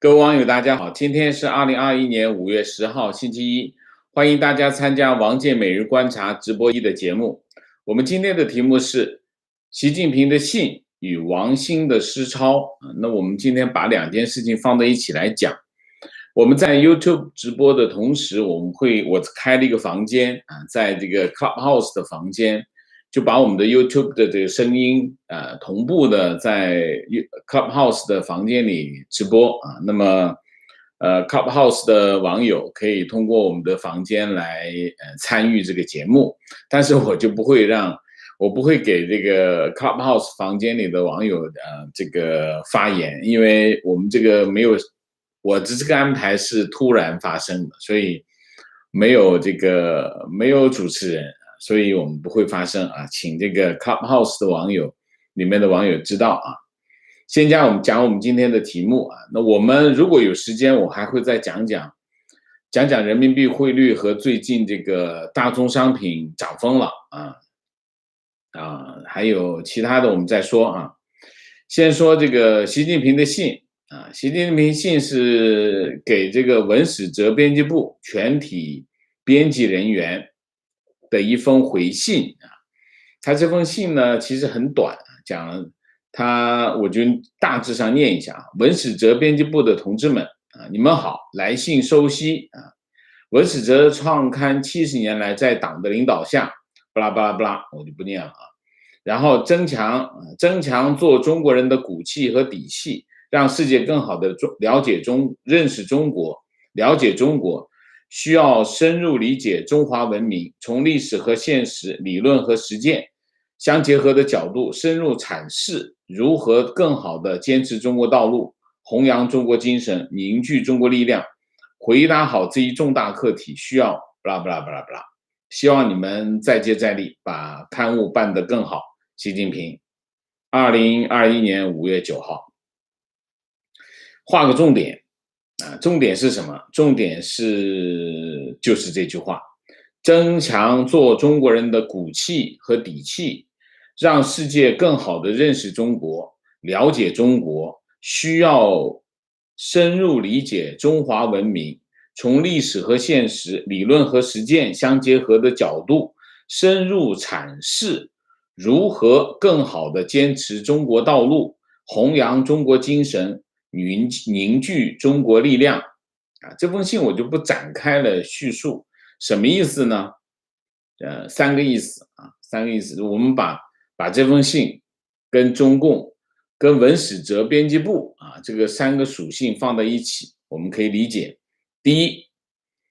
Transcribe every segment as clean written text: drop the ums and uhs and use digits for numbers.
各位网友，大家好，今天是2021年5月10号，星期一，欢迎大家参加王健每日观察直播一的节目。我们今天的题目是习近平的信与王兴的诗抄。那我们今天把两件事情放在一起来讲。我们在 YouTube 直播的同时，我开了一个房间在这个 Clubhouse 的房间，就把我们的 YouTube 的这个声音同步的在 Clubhouse 的房间里直播那么Clubhouse 的网友可以通过我们的房间来参与这个节目，但是我不会给这个 Clubhouse 房间里的网友这个发言，因为我们这个我的这个安排是突然发生的，所以没有主持人，所以我们不会发声请这个 Clubhouse 的网友里面的网友知道先讲我们今天的题目那我们如果有时间，我还会再讲人民币汇率和最近这个大宗商品涨疯了还有其他的我们再说先说这个习近平的信习近平信是给这个文史哲编辑部全体编辑人员的一封回信他这封信呢其实很短，我就大致上念一下文史哲编辑部的同志们你们好，来信收悉文史哲创刊70年来，在党的领导下，巴拉巴拉巴拉，我就不念了然后增强做中国人的骨气和底气，让世界更好的认识中国，了解中国，需要深入理解中华文明，从历史和现实、理论和实践相结合的角度，深入阐释如何更好地坚持中国道路，弘扬中国精神，凝聚中国力量，回答好这一重大课题，需要巴拉巴拉巴拉巴拉。希望你们再接再厉，把刊物办得更好。习近平，2021年5月9号。画个重点重点是什么？重点就是这句话：增强做中国人的骨气和底气，让世界更好地认识中国，了解中国，需要深入理解中华文明，从历史和现实、理论和实践相结合的角度，深入阐释如何更好地坚持中国道路，弘扬中国精神，凝聚中国力量这封信我就不展开了叙述，什么意思呢？三个意思。我们把这封信跟中共、跟文史哲编辑部这个三个属性放在一起，我们可以理解：第一，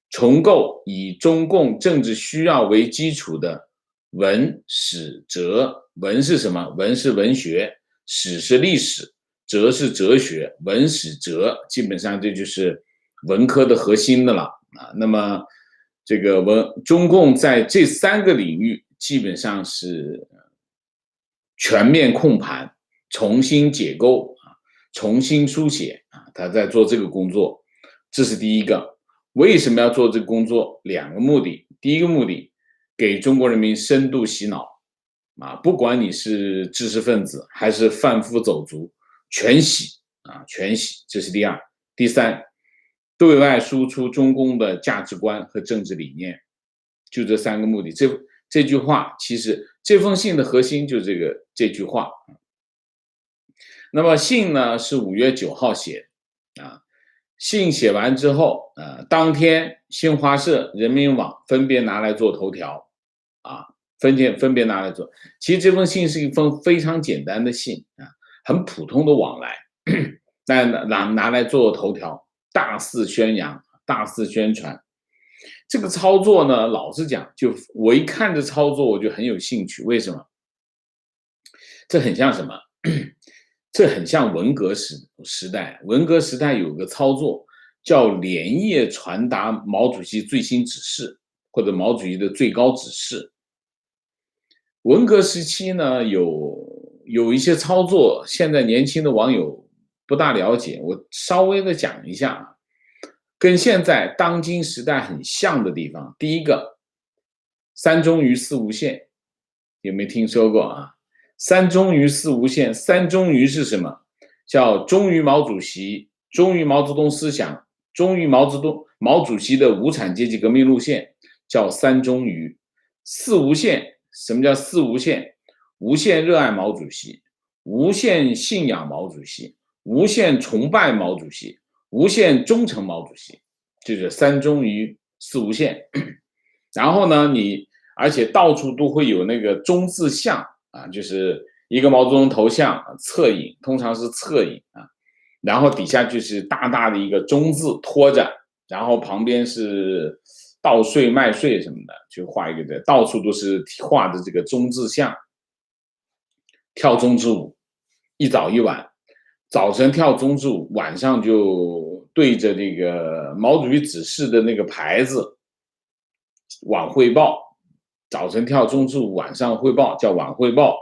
重构以中共政治需要为基础的文史哲。文是什么？文是文学，史是历史，哲是哲学，文史哲基本上这就是文科的核心的了那么这个中共在这三个领域基本上是全面控盘，重新解构重新书写他在做这个工作，这是第一个。为什么要做这个工作？两个目的。第一个目的，给中国人民深度洗脑不管你是知识分子还是贩夫走卒，全洗全洗，这是第二。第三，对外输出中共的价值观和政治理念，就这三个目的。这句话其实这封信的核心就这句话。那么信呢是5月9号写的信写完之后当天新华社、人民网分别拿来做头条分别拿来做。其实这封信是一封非常简单的信很普通的往来，但拿来做头条，大肆宣扬，大肆宣传。这个操作呢，老实讲，我一看这操作我就很有兴趣。为什么？这很像什么？这很像文革时代。文革时代有个操作叫连夜传达毛主席最新指示，或者毛主席的最高指示。文革时期呢，有一些操作，现在年轻的网友不大了解，我稍微的讲一下跟现在当今时代很像的地方。第一个，三忠于四无限，有没有听说过三忠于四无限。三忠于是什么？叫忠于毛主席，忠于毛泽东思想，忠于毛主席的无产阶级革命路线，叫三忠于。四无限，什么叫四无限？无限热爱毛主席，无限信仰毛主席，无限崇拜毛主席，无限忠诚毛主席，就是三忠于四无限。然后呢，而且到处都会有那个忠字像啊，就是一个毛泽东头像侧影，通常是侧影啊，然后底下就是大大的一个忠字托着，然后旁边是稻穗、麦穗什么的，就画一个，到处都是画的这个忠字像。跳忠之舞，一早一晚，早晨跳忠之舞，晚上就对着这个毛主席指示的那个牌子晚汇报。早晨跳忠之舞，晚上汇报，叫晚汇报。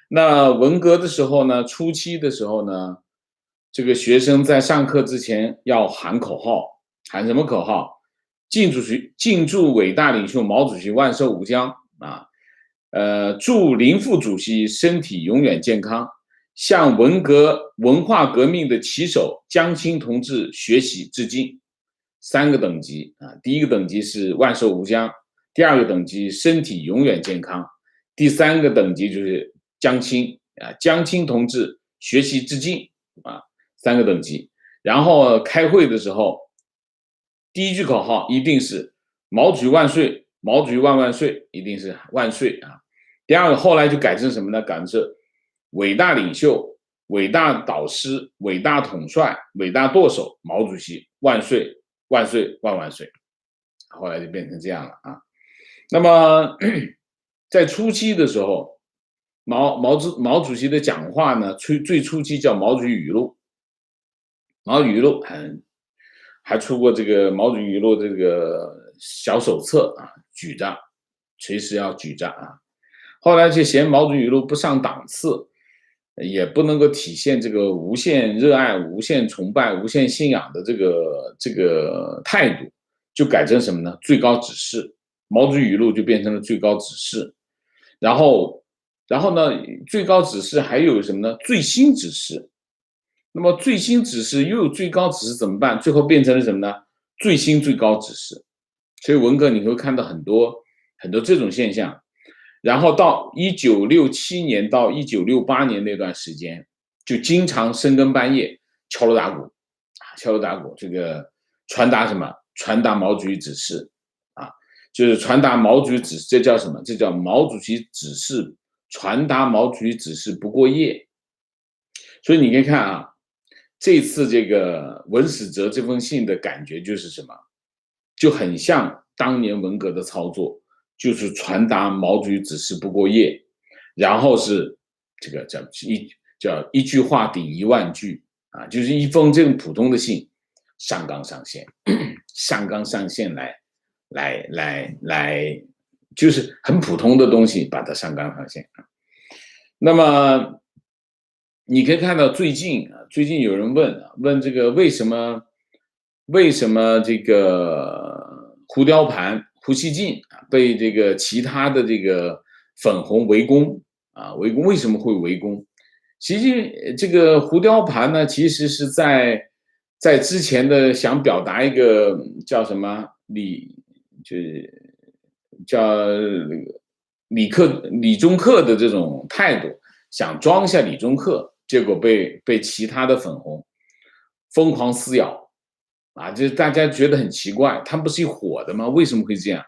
那文革的时候呢，初期的时候呢，这个学生在上课之前要喊口号，喊什么口号？敬祝伟大领袖毛主席万寿无疆啊！祝林副主席身体永远健康，向文化革命的旗手江青同志学习致敬。三个等级啊，第一个等级是万寿无疆，第二个等级身体永远健康，第三个等级就是江青啊，江青同志学习致敬啊，三个等级。然后开会的时候，第一句口号一定是毛主席万岁，毛主席万万岁，一定是万岁啊。第二个后来就改成什么呢？改成是伟大领袖、伟大导师、伟大统帅、伟大舵手毛主席万岁万岁万万岁。后来就变成这样了啊。那么在初期的时候，毛主席的讲话呢，最初期叫毛主席语录，毛主席语录还出过这个毛主席语录这个小手册啊，举着，随时要举着啊。后来就嫌毛主席语录不上档次，也不能够体现这个无限热爱、无限崇拜、无限信仰的这个态度，就改成什么呢？最高指示，毛主席语录就变成了最高指示。然后呢，最高指示还有什么呢？最新指示。那么最新指示又有最高指示怎么办？最后变成了什么呢？最新最高指示。所以文革你会看到很多这种现象。然后到1967年到1968年那段时间，就经常深更半夜敲锣打鼓，这个传达什么？传达毛主席指示啊，就是传达毛主席指示，这叫什么？这叫毛主席指示，传达毛主席指示不过夜。所以你可以看啊，这次这个文史哲这封信的感觉就是什么？就很像当年文革的操作。就是传达毛主席指示不过夜，然后是这个叫一句话顶10000句啊，就是一封这种普通的信，上纲上线，上纲上线来，就是很普通的东西，把它上纲上线。那么你可以看到最近有人问这个为什么这个胡雕盘胡锡进被这个其他的这个粉红围攻啊，为什么会围攻？其实这个胡雕盘呢，其实是在之前的想表达一个叫什么就是叫理中客的这种态度，想装下理中客，结果被其他的粉红疯狂撕咬啊！就是大家觉得很奇怪，他们不是有火的吗？为什么会这样？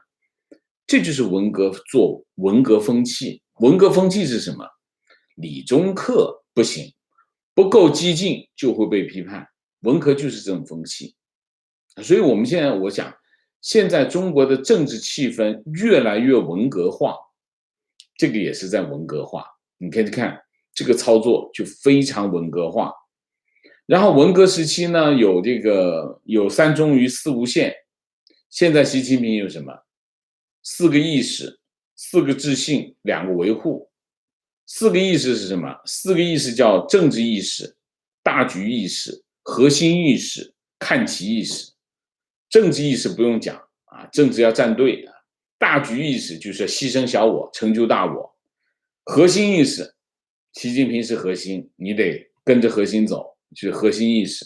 这就是文革做文革风气。文革风气是什么？理中客不行，不够激进就会被批判。文革就是这种风气。所以我们我想，现在中国的政治气氛越来越文革化，这个也是在文革化。你可以看这个操作就非常文革化。然后文革时期呢，有三忠于四无限。现在习近平有什么？4个意识，4个自信，2个维护。4个意识是什么？4个意识叫政治意识、大局意识、核心意识、看齐意识。政治意识不用讲啊，政治要站队啊。大局意识就是牺牲小我，成就大我。核心意识，习近平是核心，你得跟着核心走，就是核心意识。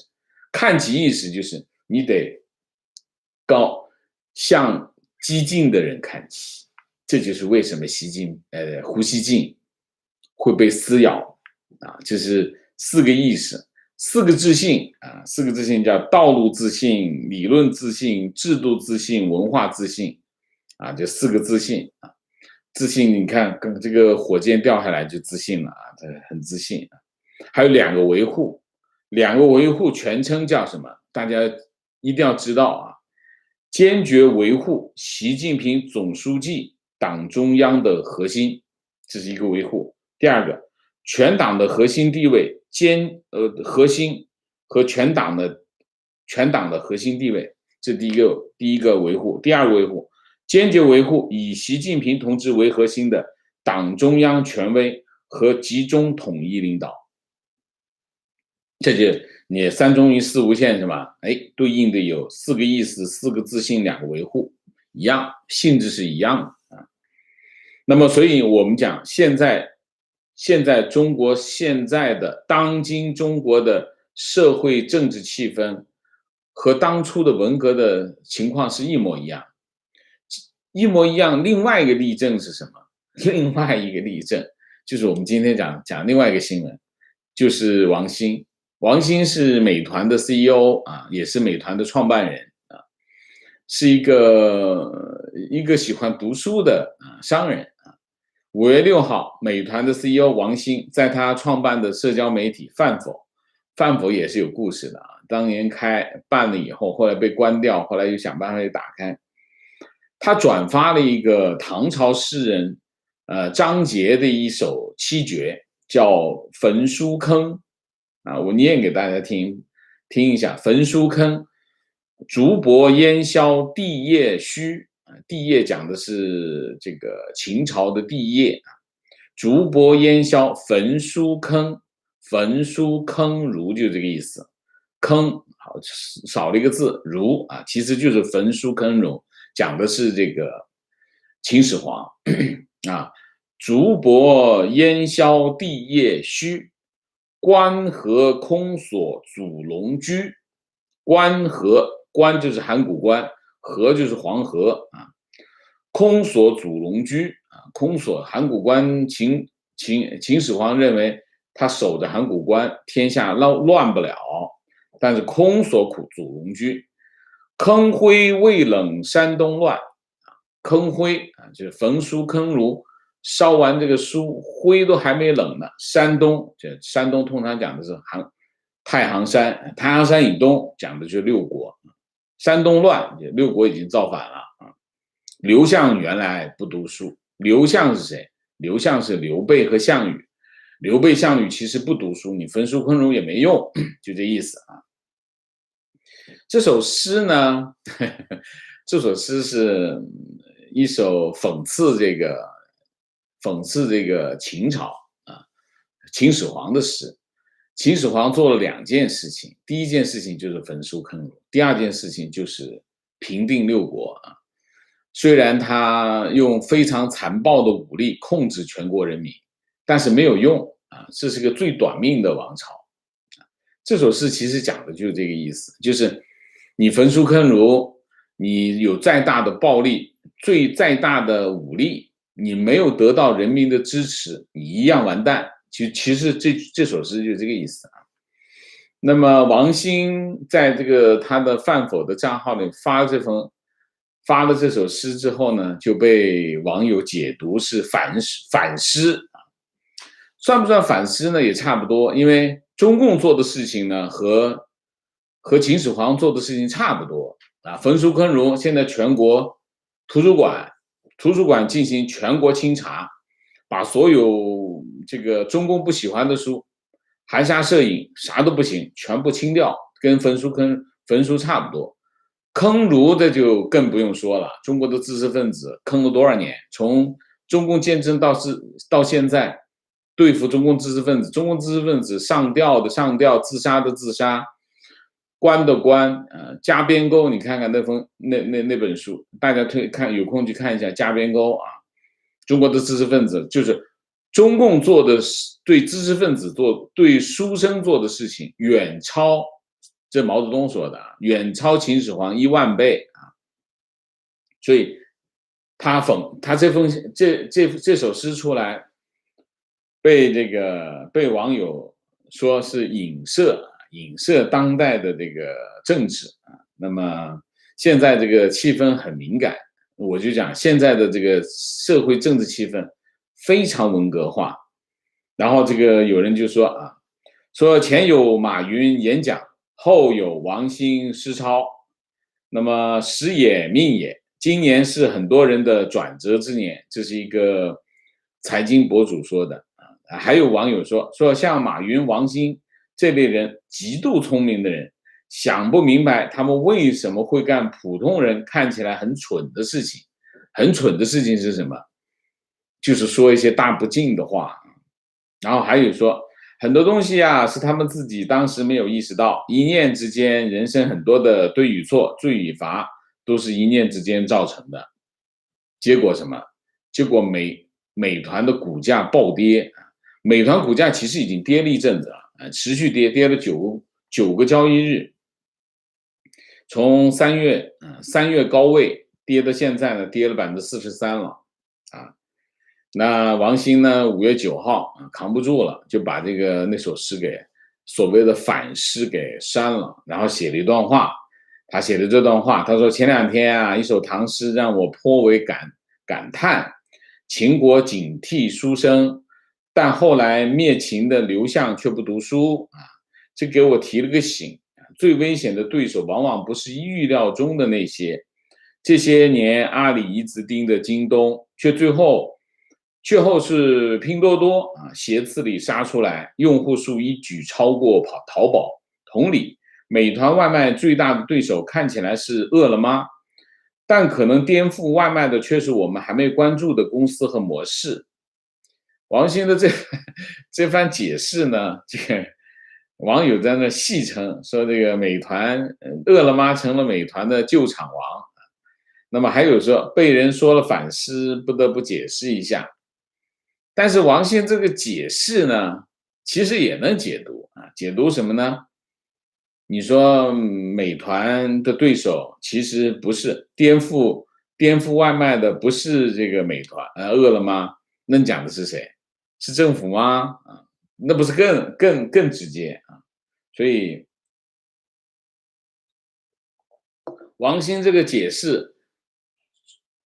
看齐意识就是你得向激进的人看齐，这就是为什么胡锡进会被撕咬啊，就是4个意识，4个自信啊，4个自信叫道路自信、理论自信、制度自信、文化自信啊，这4个自信啊。自信，你看，跟这个火箭掉下来就自信了啊，这很自信啊。还有2个维护，2个维护全称叫什么？大家一定要知道啊，坚决维护习近平总书记党中央的核心，这是一个维护。第2个，全党的核心地位，核心和全党的核心地位，这第一个维护。第2个维护，坚决维护以习近平同志为核心的党中央权威和集中统一领导。这就你3中1 4无限是吧？对应的有4个意识、4个自信、2个维护，一样，性质是一样的啊。那么，所以我们讲现在中国当今中国的社会政治气氛和当初的文革的情况是一模一样。另外一个例证是什么？另外一个例证就是我们今天讲另外一个新闻，就是王兴。王兴是美团的 CEO 啊，也是美团的创办人啊，是一个喜欢读书的商人啊。5月6号，美团的 CEO 王兴在他创办的社交媒体饭否也是有故事的啊。当年办了以后，后来被关掉，后来又想办法给打开。他转发了一个唐朝诗人张杰的一首七绝，叫《焚书坑》啊，我念给大家听一下。焚书坑，竹帛烟消地业虚啊，地业讲的是这个秦朝的地业啊。竹帛烟消，焚书坑，焚书坑儒就这个意思。坑好少了一个字，儒啊，其实就是焚书坑儒，讲的是这个秦始皇啊。竹帛烟消地业虚，关河空所祖龙居。关就是函谷关，河就是黄河啊。空所祖龙居啊，空所函谷关，秦始皇认为他守着函谷关，天下乱不了，但是空所祖龙居。坑灰未冷山东乱，坑灰啊，就是焚书坑儒，烧完这个书，灰都还没冷呢。山东通常讲的是太行山以东讲的就是6国。山东乱，6国已经造反了啊。刘向原来不读书，刘向是谁？刘向是刘备和项羽。刘备项羽其实不读书，你焚书坑儒也没用，就这意思啊。这首诗呢，这首诗是一首讽刺这个秦朝啊，秦始皇的诗。秦始皇做了2件事情，第一件事情就是焚书坑儒，第2件事情就是平定6国啊。虽然他用非常残暴的武力控制全国人民，但是没有用啊，这是个最短命的王朝。这首诗其实讲的就是这个意思，就是你焚书坑儒，你有再大的暴力，再大的武力，你没有得到人民的支持，你一样完蛋。其实这首诗就是这个意思啊。那么王兴在这个他的饭否的账号里发了这首诗之后呢，就被网友解读是反诗啊。算不算反诗呢？也差不多，因为中共做的事情呢和秦始皇做的事情差不多啊。焚书坑儒，现在全国图书馆进行全国清查，把所有这个中共不喜欢的书，含沙射影，啥都不行，全部清掉，跟焚书差不多。坑儒的就更不用说了，中国的知识分子坑了多少年？从中共建政到现在，对付中共知识分子，上吊的上吊，自杀的自杀，关的关，加边沟，你看看那本书，大家有空去看一下加边沟啊。中国的知识分子就是中共做的对知识分子对书生做的事情，远超这毛泽东说的，远超秦始皇10000倍啊。所以他这首诗出来，被网友说是影射当代的这个政治啊。那么现在这个气氛很敏感，我就讲现在的这个社会政治气氛非常文革化。然后这个有人就说啊，说前有马云演讲，后有王兴诗抄，那么时也命也，今年是很多人的转折之年。这是一个财经博主说的啊。还有网友说像马云、王兴这类人极度聪明的人，想不明白他们为什么会干普通人看起来很蠢的事情。很蠢的事情是什么？就是说一些大不敬的话。然后还有说很多东西啊是他们自己当时没有意识到，一念之间人生很多的对与错、罪与罚都是一念之间造成的。结果什么？结果美团的股价暴跌。美团股价其实已经跌了一阵子了，持续跌了九个交易日，从三月高位跌到现在呢，跌了43%了啊。那王兴呢，5月9号扛不住了，就把那首诗给所谓的反诗给删了，然后写了一段话。他写的这段话，他说前2天啊，一首唐诗让我颇为感叹，秦国警惕书生，但后来灭秦的刘向却不读书啊，这给我提了个醒。最危险的对手往往不是预料中的那些。这些年阿里一直盯着京东，最后是拼多多啊，斜刺里杀出来，用户数一举超过淘宝。同理，美团外卖最大的对手看起来是饿了么，但可能颠覆外卖的却是我们还没关注的公司和模式。王兴的这番解释呢，这个网友在那戏称说这个美团饿了么成了美团的救场王。那么还有说被人说了反诗，不得不解释一下。但是王兴这个解释呢，其实也能解读啊，解读什么呢？你说美团的对手其实不是颠覆外卖的，不是这个美团饿了么，那讲的是谁？是政府吗？啊，那不是更直接啊？所以王兴这个解释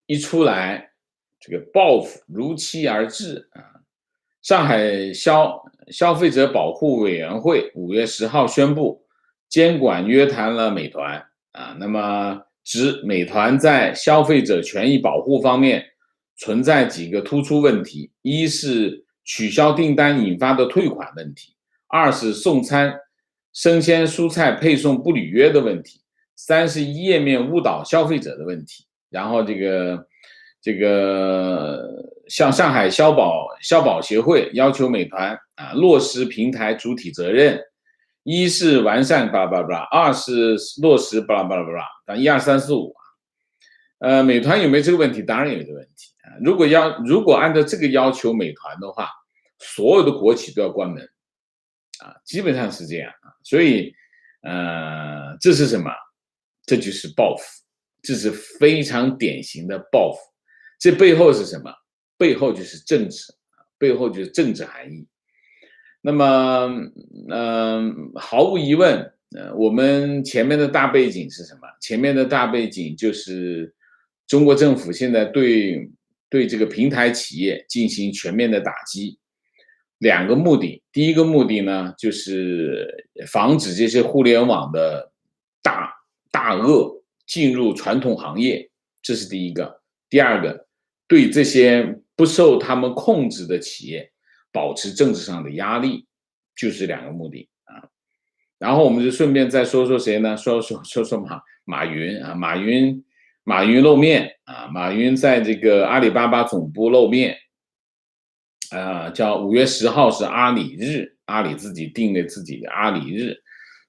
一出来，这个报复如期而至啊！上海消费者保护委员会5月10号宣布，监管约谈了美团啊。那么指美团在消费者权益保护方面存在几个突出问题：一是取消订单引发的退款问题；二是送餐生鲜蔬菜配送不履约的问题；三是页面误导消费者的问题。然后像上海消保协会要求美团啊落实平台主体责任，一是完善巴拉巴拉，二是落实巴拉巴拉巴拉，等1、2、3、4、5。美团有没有这个问题？当然有这个问题啊。如果按照这个要求美团的话，所有的国企都要关门啊，基本上是这样啊。所以这是什么？这就是报复。这是非常典型的报复。这背后是什么？背后就是政治，背后就是政治含义。那么毫无疑问我们前面的大背景是什么？前面的大背景就是中国政府现在对这个平台企业进行全面的打击。2个目的，第一个目的呢，就是防止这些互联网的大鳄进入传统行业，这是第一个。第二个，对这些不受他们控制的企业保持政治上的压力，就是2个目的啊。然后我们就顺便再说说谁呢？说马云啊，马云露面啊，马云在这个阿里巴巴总部露面叫5月10号是阿里日，阿里自己定了自己的阿里日，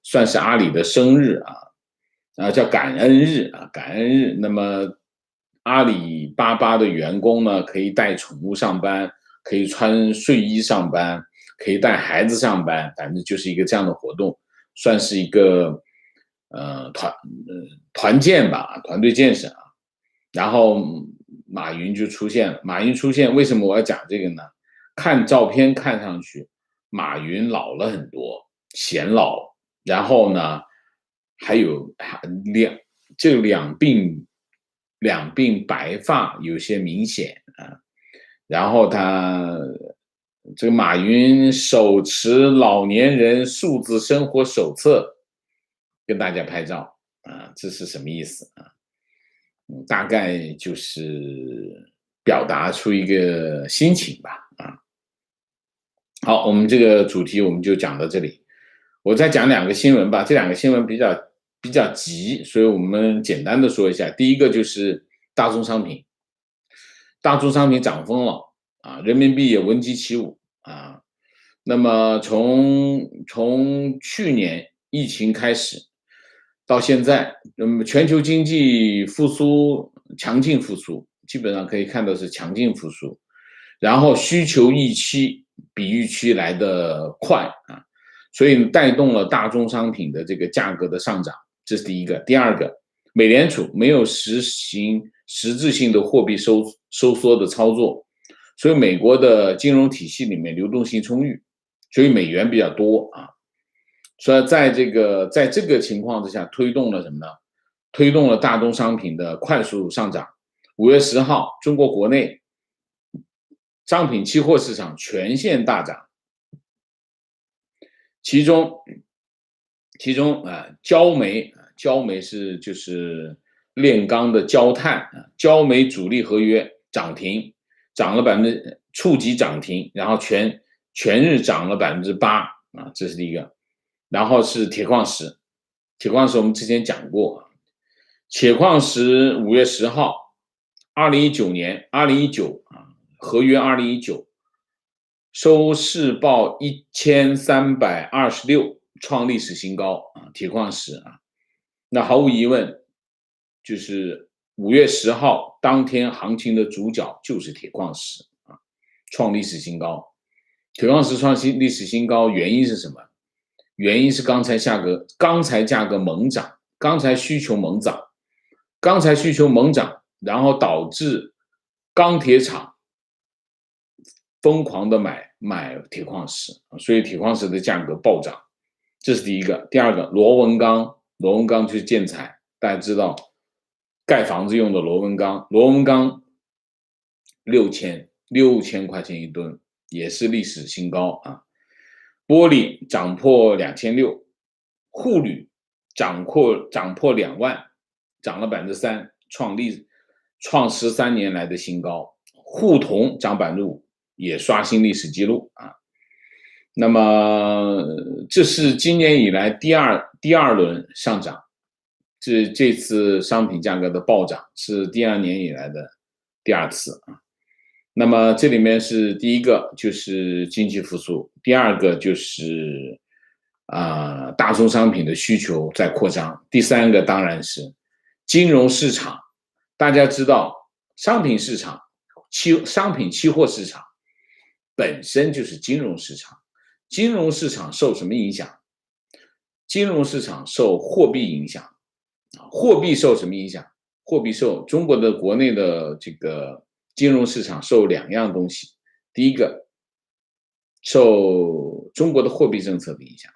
算是阿里的生日叫感恩日啊，感恩日。那么阿里巴巴的员工呢，可以带宠物上班，可以穿睡衣上班，可以带孩子上班，反正就是一个这样的活动，算是一个团建吧，团队建设啊。然后马云就出现了。马云出现，为什么我要讲这个呢？看照片看上去，马云老了很多，显老。然后呢，还有两鬓白发有些明显啊。然后这个马云手持老年人数字生活手册，跟大家拍照啊，这是什么意思啊？大概就是表达出一个心情吧啊。好，我们这个主题我们就讲到这里。我再讲两个新闻吧，这两个新闻比较急，所以我们简单的说一下。第一个就是大宗商品，大宗商品涨疯了啊，人民币也闻鸡起舞啊。那么从去年疫情开始到现在，全球经济复苏强劲复苏，基本上可以看到是强劲复苏，然后需求比预期来得快啊，所以带动了大宗商品的这个价格的上涨，这是第一个。第二个，美联储没有实行实质性的货币收缩的操作，所以美国的金融体系里面流动性充裕，所以美元比较多啊。所以在这个情况之下，推动了什么呢？推动了大宗商品的快速上涨。5月10号，中国国内商品期货市场全线大涨，其中焦煤就是炼钢的焦炭焦煤主力合约涨停，涨了触及涨停，然后全日涨了8%啊，这是第一个。然后是铁矿石，铁矿石我们之前讲过，铁矿石5月10号，2019合约2019收市报1326，创历史新高啊，铁矿石啊。那毫无疑问，就是5月10号当天行情的主角就是铁矿石啊，创历史新高。铁矿石创历史新高，原因是什么？原因是钢材价格猛涨，钢材需求猛涨，然后导致钢铁厂疯狂的买铁矿石，所以铁矿石的价格暴涨，这是第一个。第二个，螺纹钢就是建材，大家知道盖房子用的螺纹钢6000块钱一吨，也是历史新高啊。玻璃涨破2600，沪铝涨破2万，涨了3%，创13年来的新高。沪铜涨5%，也刷新历史记录啊。那么这是今年以来第二轮上涨，这次商品价格的暴涨是第2年以来的第2次啊。那么这里面是第一个就是经济复苏，第二个就是大宗商品的需求在扩张，第三个当然是金融市场。大家知道商品期货市场本身就是金融市场，金融市场受什么影响？金融市场受货币影响，货币受什么影响？货币受中国的国内的这个金融市场受2样东西，第一个受中国的货币政策的影响，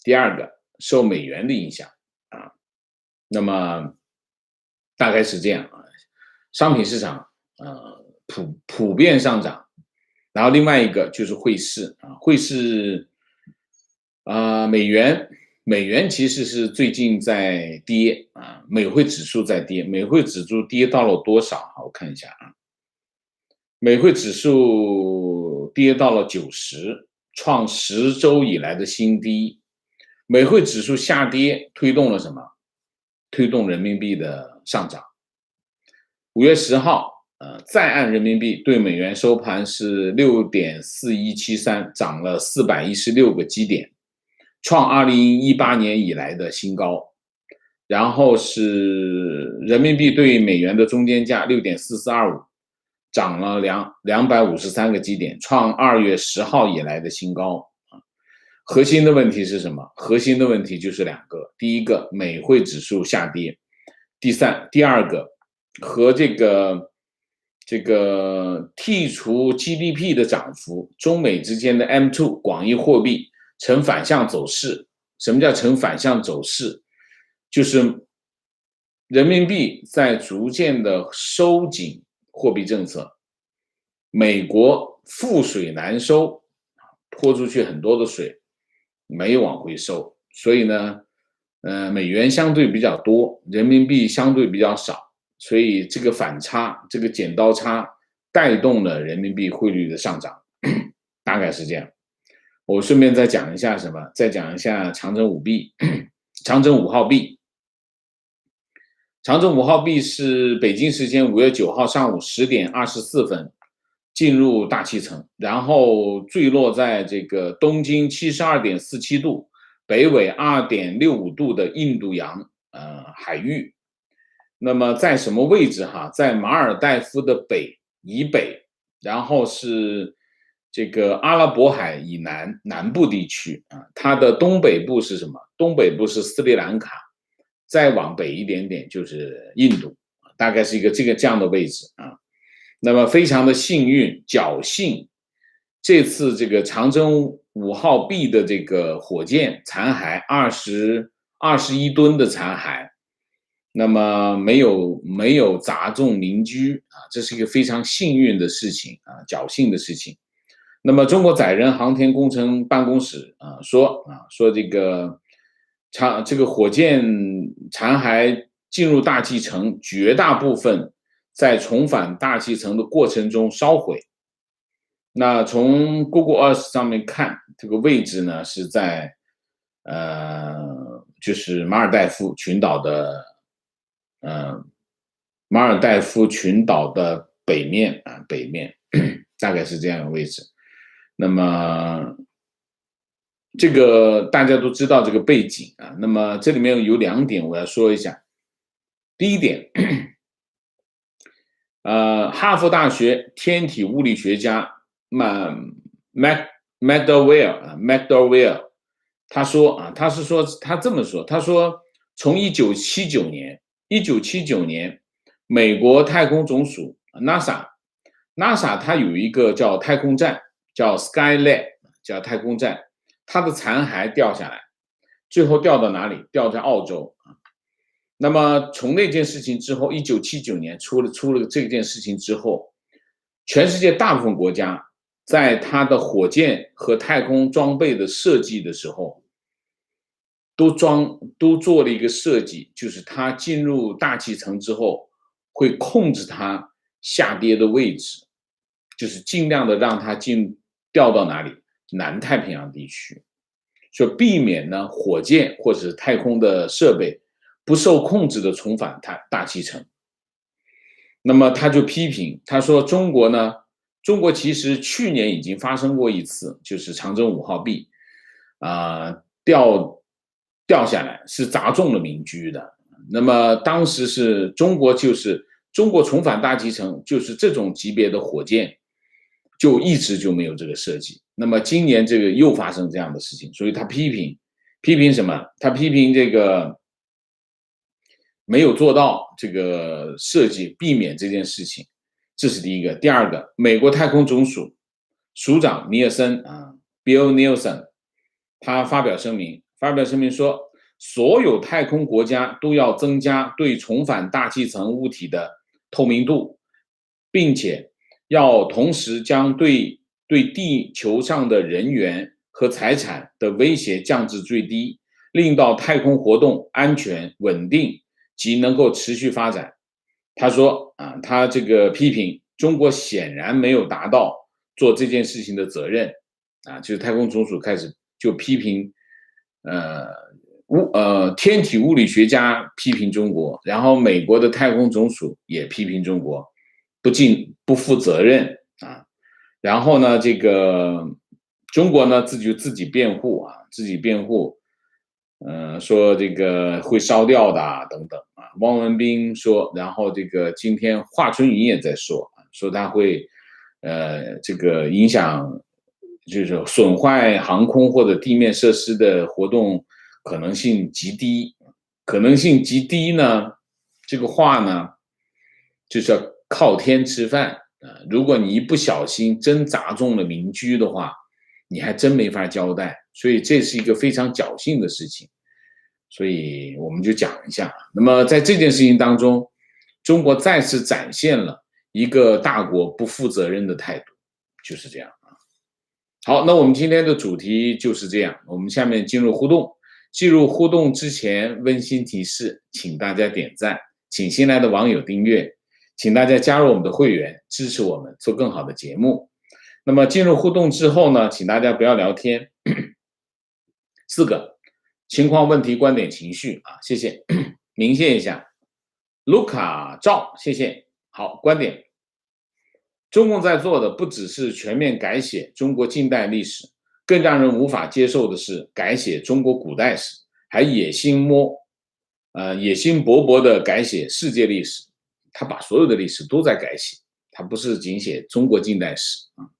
第二个受美元的影响啊。那么大概是这样啊，商品市场普遍上涨，然后另外一个就是汇市啊，美元其实是最近在跌啊，美汇指数在跌，美汇指数跌到了多少？我看一下啊，美汇指数跌到了90，创10周以来的新低。美汇指数下跌推动了什么？推动人民币的上涨。5月10号，在岸人民币对美元收盘是6.4173，涨了416个基点，创2018年以来的新高。然后是人民币对美元的中间价6.4425，涨了253个基点，创2月10号以来的新高。核心的问题是什么？核心的问题就是两个，第一个美汇指数下跌，第二个和这个剔除 GDP 的涨幅，中美之间的 M2 广义货币呈反向走势。什么叫呈反向走势？就是人民币在逐渐的收紧货币政策，美国覆水难收，泼出去很多的水，没有往回收，所以呢，美元相对比较多，人民币相对比较少，所以这个反差，这个剪刀差带动了人民币汇率的上涨，大概是这样。我顺便再讲一下什么？再讲一下长征5币，长征5号币。长征5号币是北京时间5月9号上午10点24分进入大气层，然后坠落在这个东经72.47度、北纬2.65度的印度洋海域。那么在什么位置哈？在马尔代夫的以北，然后是这个阿拉伯海以南部地区啊。它的东北部是什么？东北部是斯里兰卡，再往北一点点就是印度，大概是一个这样的位置啊。那么非常的幸运，侥幸，这次这个长征5号币的这个火箭残骸21吨的残骸，那么没有砸中民居啊，这是一个非常幸运的事情啊，侥幸的事情。那么中国载人航天工程办公室说这个火箭残骸进入大气层，绝大部分在重返大气层的过程中烧毁。那从 Google Earth 上面看，这个位置呢是在就是马尔代夫群岛的北面啊，北面大概是这样的位置。那么这个大家都知道这个背景啊，那么这里面有2点我要说一下。第一点，哈佛大学天体物理学家McDowell 他这么说，他说从1979年美国太空总署 NASA 它有一个叫太空站，叫 Skylab， 叫太空站，它的残骸掉下来，最后掉到哪里？掉在澳洲。那么从那件事情之后，1979年出了这件事情之后，全世界大部分国家在它的火箭和太空装备的设计的时候，都做了一个设计，就是它进入大气层之后，会控制它下跌的位置，就是尽量的让它掉到哪里？南太平洋地区，所以避免呢火箭或者是太空的设备不受控制的重返大气层。那么他就批评，他说中国其实去年已经发生过一次，就是长征5号币掉下来，是砸中了民居的。那么当时是中国重返大气层，就是这种级别的火箭就一直就没有这个设计。那么今年这个又发生这样的事情，所以他批评什么？他批评这个没有做到这个设计，避免这件事情，这是第一个。第二个，美国太空总署署长尼尔森Bill Nelson， 他发表声明说，所有太空国家都要增加对重返大气层物体的透明度，并且要同时将对地球上的人员和财产的威胁降至最低，令到太空活动安全稳定及能够持续发展。他说他这个批评中国显然没有达到做这件事情的责任就是太空总署开始就批评天体物理学家批评中国，然后美国的太空总署也批评中国不负责任然后呢，这个中国呢自己辩护说这个会烧掉的等等汪文斌说，然后这个今天华春莹也在说他会这个影响就是损坏航空或者地面设施的活动可能性极低。可能性极低呢，这个话呢，就是要靠天吃饭啊。如果你一不小心真砸中了民居的话，你还真没法交代。所以这是一个非常侥幸的事情。所以我们就讲一下。那么在这件事情当中，中国再次展现了一个大国不负责任的态度，就是这样啊。好，那我们今天的主题就是这样。我们下面进入互动。进入互动之前，温馨提示，请大家点赞，请新来的网友订阅，请大家加入我们的会员，支持我们做更好的节目。那么进入互动之后呢，请大家不要聊天。4个情况、问题、观点、情绪啊，谢谢，明谢一下。卢卡赵，谢谢。好，观点。中共在做的不只是全面改写中国近代历史，更让人无法接受的是改写中国古代史，还野心勃勃的改写世界历史。他把所有的历史都在改写，他不是仅写中国近代史啊。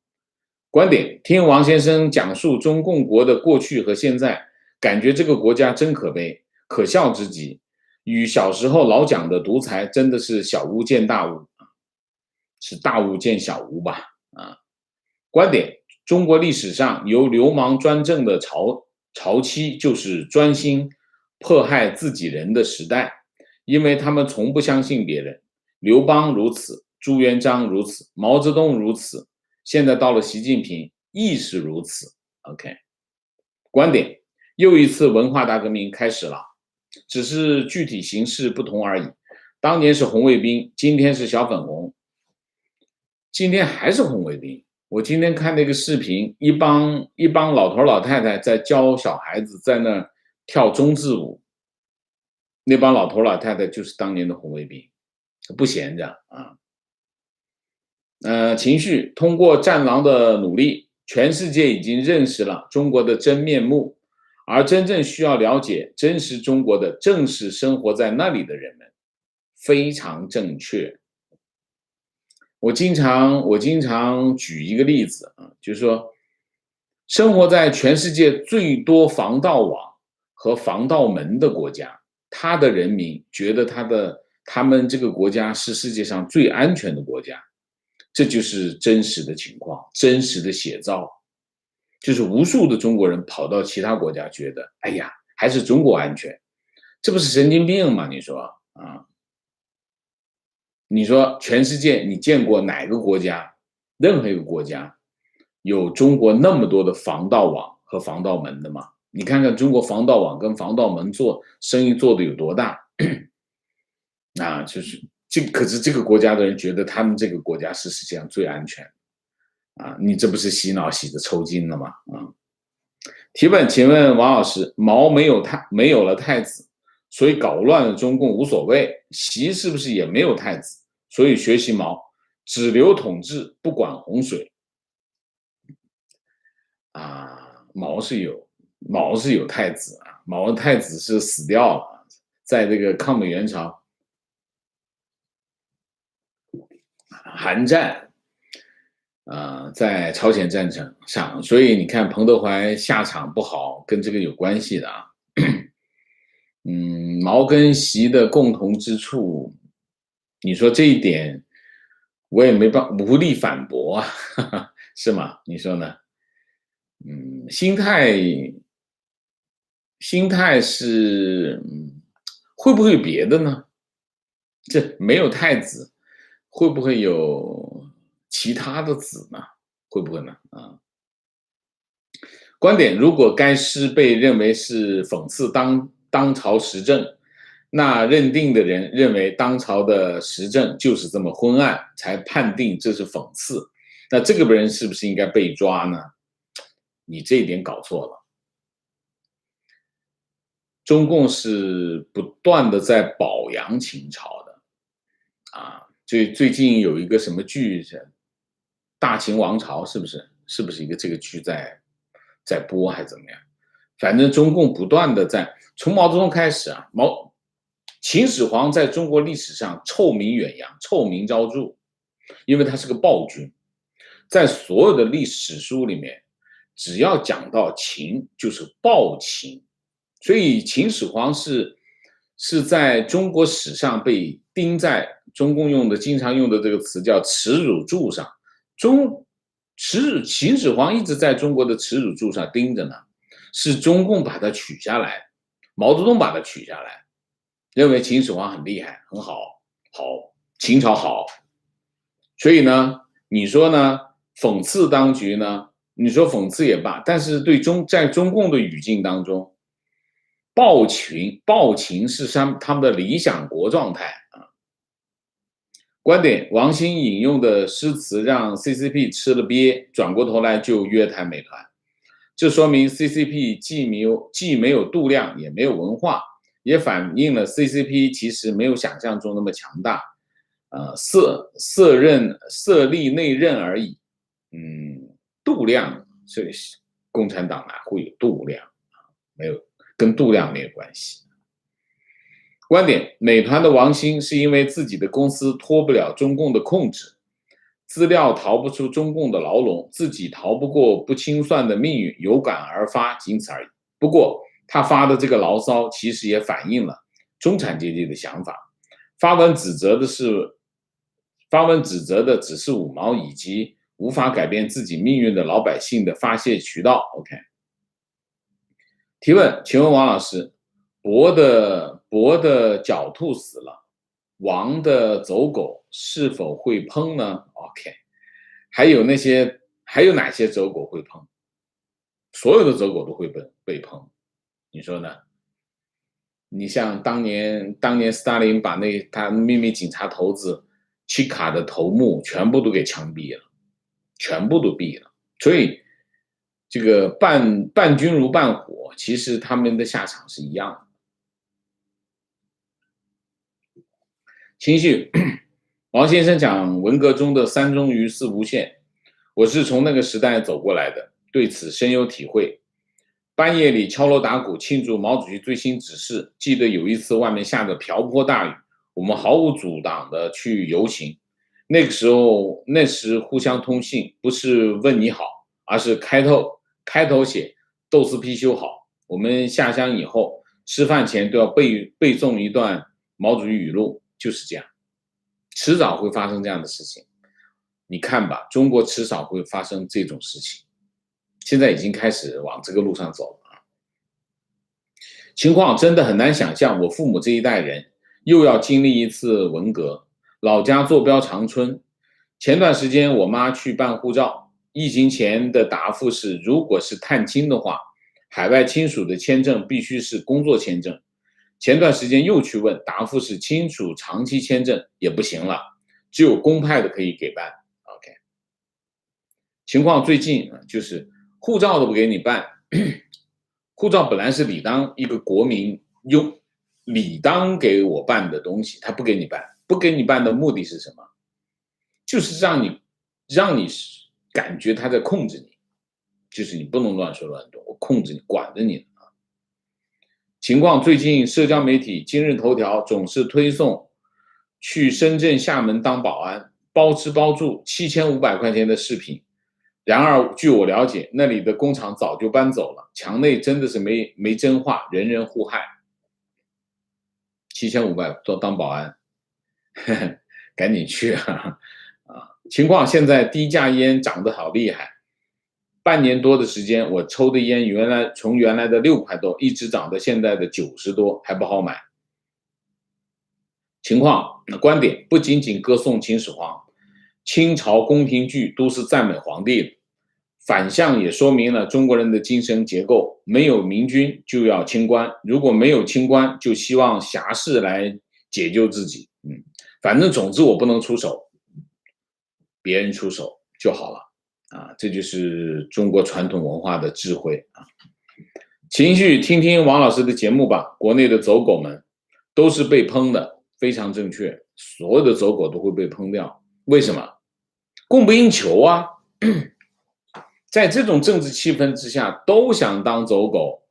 观点：听王先生讲述中共国的过去和现在，感觉这个国家真可悲，可笑之极。与小时候老讲的独裁真的是小巫见大巫，是大巫见小巫吧？啊，观点：中国历史上由流氓专政的朝期，就是专心迫害自己人的时代，因为他们从不相信别人。刘邦如此，朱元璋如此，毛泽东如此，现在到了习近平亦是如此。OK， 观点：又一次文化大革命开始了，只是具体形式不同而已。当年是红卫兵，今天是小粉红，今天还是红卫兵。我今天看那个视频，一帮老头老太太在教小孩子在那跳中字舞，那帮老头老太太就是当年的红卫兵，不闲着啊。情绪：通过战狼的努力，全世界已经认识了中国的真面目，而真正需要了解真实中国的，正是生活在那里的人们。非常正确。我经常举一个例子啊，就是说，生活在全世界最多防盗网和防盗门的国家，他的人民觉得他们这个国家是世界上最安全的国家，这就是真实的情况，真实的写照。就是无数的中国人跑到其他国家，觉得哎呀，还是中国安全，这不是神经病吗？你说啊？你说全世界你见过哪个国家，任何一个国家有中国那么多的防盗网和防盗门的吗？你看看中国防盗网跟防盗门做生意做的有多大啊，就是可是这个国家的人觉得他们这个国家是世界上最安全啊，你这不是洗脑洗的抽筋了吗？啊，提问，请问王老师，毛没有了太子，所以搞乱了中共无所谓，习是不是也没有太子？所以学习毛，只留统治，不管洪水。啊，毛是有太子啊，毛太子是死掉了，在这个抗美援朝韩战，在朝鲜战争上，所以你看彭德怀下场不好，跟这个有关系的啊。毛跟习的共同之处，你说这一点，我也无力反驳啊，是吗？你说呢？心态是，会不会有别的呢？这没有太子，会不会有其他的子呢？会不会呢？啊？观点：如果该诗被认为是讽刺当朝时政，那认定的人认为当朝的时政就是这么昏暗，才判定这是讽刺。那这个人是不是应该被抓呢？你这一点搞错了。中共是不断的在保扬秦朝的啊，最近有一个什么剧是《大秦王朝》，是不是？是不是一个这个剧在播还是怎么样？反正中共不断的从毛泽东开始啊，秦始皇在中国历史上臭名远扬，臭名昭著，因为他是个暴君，在所有的历史书里面，只要讲到秦，就是暴秦，所以秦始皇是在中国史上被钉在中共经常用的这个词叫耻辱柱上。秦始皇一直在中国的耻辱柱上钉着呢，是中共把它取下来，毛泽东把它取下来，认为秦始皇很厉害，很好，秦朝好。所以呢，你说呢？讽刺当局呢？你说讽刺也罢，但是在中共的语境当中，暴秦是他们的理想国状态啊。观点：王兴引用的诗词让 CCP 吃了瘪，转过头来就约谈美团，这说明 CCP 既没有度量，也没有文化，也反映了 CCP 其实没有想象中那么强大，色厉内荏而已。度量，所以共产党会有度量，没有跟度量没有关系。观点：美团的王兴是因为自己的公司脱不了中共的控制，资料逃不出中共的牢笼，自己逃不过不清算的命运，有感而发，仅此而已。不过他发的这个牢骚其实也反映了中产阶级的想法。发文指责的只是五毛以及无法改变自己命运的老百姓的发泄渠道。OK。提问：请问王老师，伯的狡兔死了，王的走狗是否会烹呢 ？OK。还有哪些走狗会烹？所有的走狗都会被烹，你说呢？你像当年斯大林把他秘密警察头子契卡的头目全部都给枪毙了，全部都毙了。所以这个伴君如伴虎，其实他们的下场是一样的。情绪，王先生讲文革中的三忠于四无限，我是从那个时代走过来的，对此深有体会。半夜里敲锣打鼓庆祝毛主席最新指示，记得有一次外面下着瓢泼大雨，我们毫无阻挡的去游行。那时互相通信，不是问你好，而是开头写豆丝批修好。我们下乡以后吃饭前都要背诵一段毛主席语录，就是这样，迟早会发生这样的事情。你看吧，中国迟早会发生这种事情，现在已经开始往这个路上走了。情况真的很难想象，我父母这一代人又要经历一次文革。老家坐标长春，前段时间我妈去办护照，疫情前的答复是，如果是探亲的话，海外亲属的签证必须是工作签证。前段时间又去问，答复是亲属长期签证也不行了，只有公派的可以给办。OK， 情况最近就是护照都不给你办，护照本来是理当一个国民理当给我办的东西，他不给你办，不给你办的目的是什么？就是让你感觉他在控制你，就是你不能乱说乱动，我控制你，管着你。情况最近社交媒体今日头条总是推送去深圳厦门当保安包吃包住7500块钱的视频，然而据我了解，那里的工厂早就搬走了，墙内真的是没真话，人人互害。7500做当保安，呵呵，赶紧去啊！情况现在低价烟涨得好厉害，半年多的时间，我抽的烟从原来的6块多一直涨到现在的90多，还不好买。情况观点不仅仅歌颂秦始皇，清朝宫廷剧都是赞美皇帝的，反向也说明了中国人的精神结构，没有明君就要清官，如果没有清官，就希望侠士来解救自己。反正总之我不能出手，别人出手就好了。这就是中国传统文化的智慧啊！情绪，听听王老师的节目吧。国内的走狗们都是被烹的，非常正确。所有的走狗都会被烹掉，为什么？供不应求啊！在这种政治气氛之下，都想当走狗，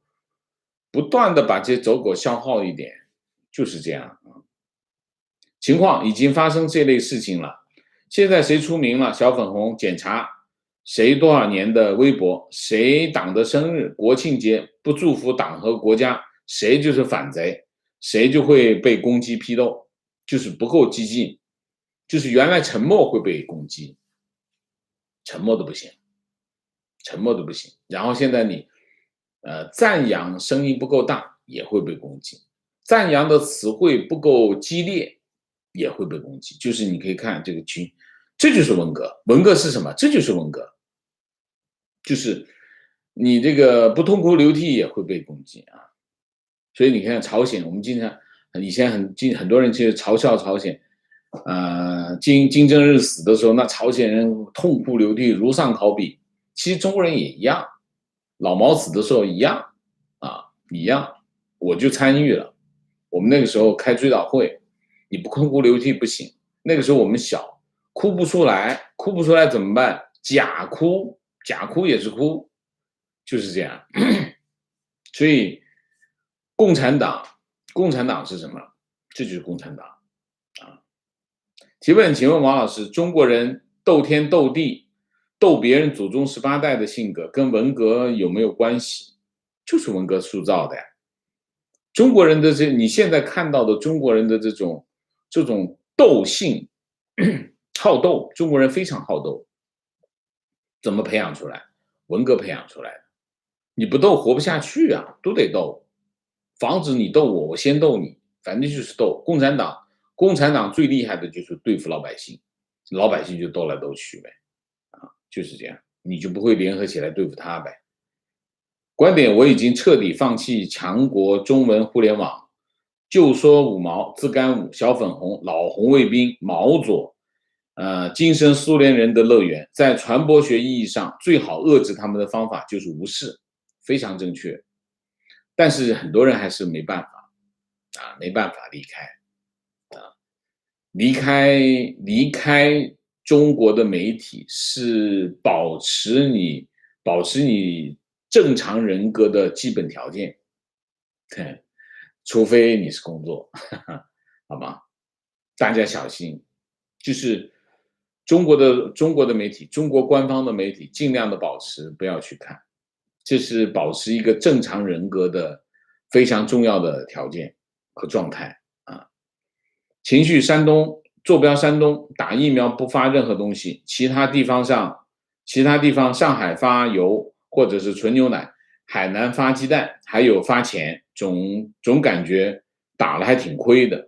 不断的把这些走狗消耗一点，就是这样啊。情况已经发生这类事情了，现在谁出名了？小粉红检查。谁多少年的微博，谁党的生日、国庆节不祝福党和国家，谁就是反贼，谁就会被攻击批斗，就是不够激进，就是原来沉默会被攻击，沉默都不行，沉默都不行。然后现在你赞扬声音不够大也会被攻击，赞扬的词汇不够激烈也会被攻击。就是你可以看这个群，这就是文革。文革是什么？这就是文革。就是你这个不痛哭流涕也会被攻击啊，所以你看朝鲜，我们经常以前很多人其实嘲笑朝鲜，金正日死的时候，那朝鲜人痛哭流涕，如丧考妣。其实中国人也一样，老毛死的时候一样啊，一样，我就参与了。我们那个时候开追悼会，你不痛哭流涕不行。那个时候我们小，哭不出来，哭不出来怎么办？假哭。假哭也是哭，就是这样。所以共产党是什么？这就是共产党啊。请问王老师，中国人斗天斗地斗别人祖宗18代的性格跟文革有没有关系？就是文革塑造的呀。中国人的你现在看到的中国人的这种斗性好斗，中国人非常好斗。怎么培养出来？文革培养出来的。你不斗活不下去啊，都得斗，防止你斗我，我先斗你，反正就是斗。共产党最厉害的就是对付老百姓，老百姓就斗来斗去呗，啊，就是这样，你就不会联合起来对付他呗。观点：我已经彻底放弃强国中文互联网，就说五毛、自干五、小粉红、老红卫兵、毛左。精神苏联人的乐园，在传播学意义上，最好遏制他们的方法就是无视，非常正确。但是很多人还是没办法没办法离开离开中国的媒体是保持你正常人格的基本条件，除非你是工作，好吗？大家小心，就是中国的媒体，中国官方的媒体，尽量的保持不要去看，这是保持一个正常人格的非常重要的条件和状态啊。情绪山东坐标山东，打疫苗不发任何东西，其他地方上海发油或者是纯牛奶，海南发鸡蛋，还有发钱，总感觉打了还挺亏的。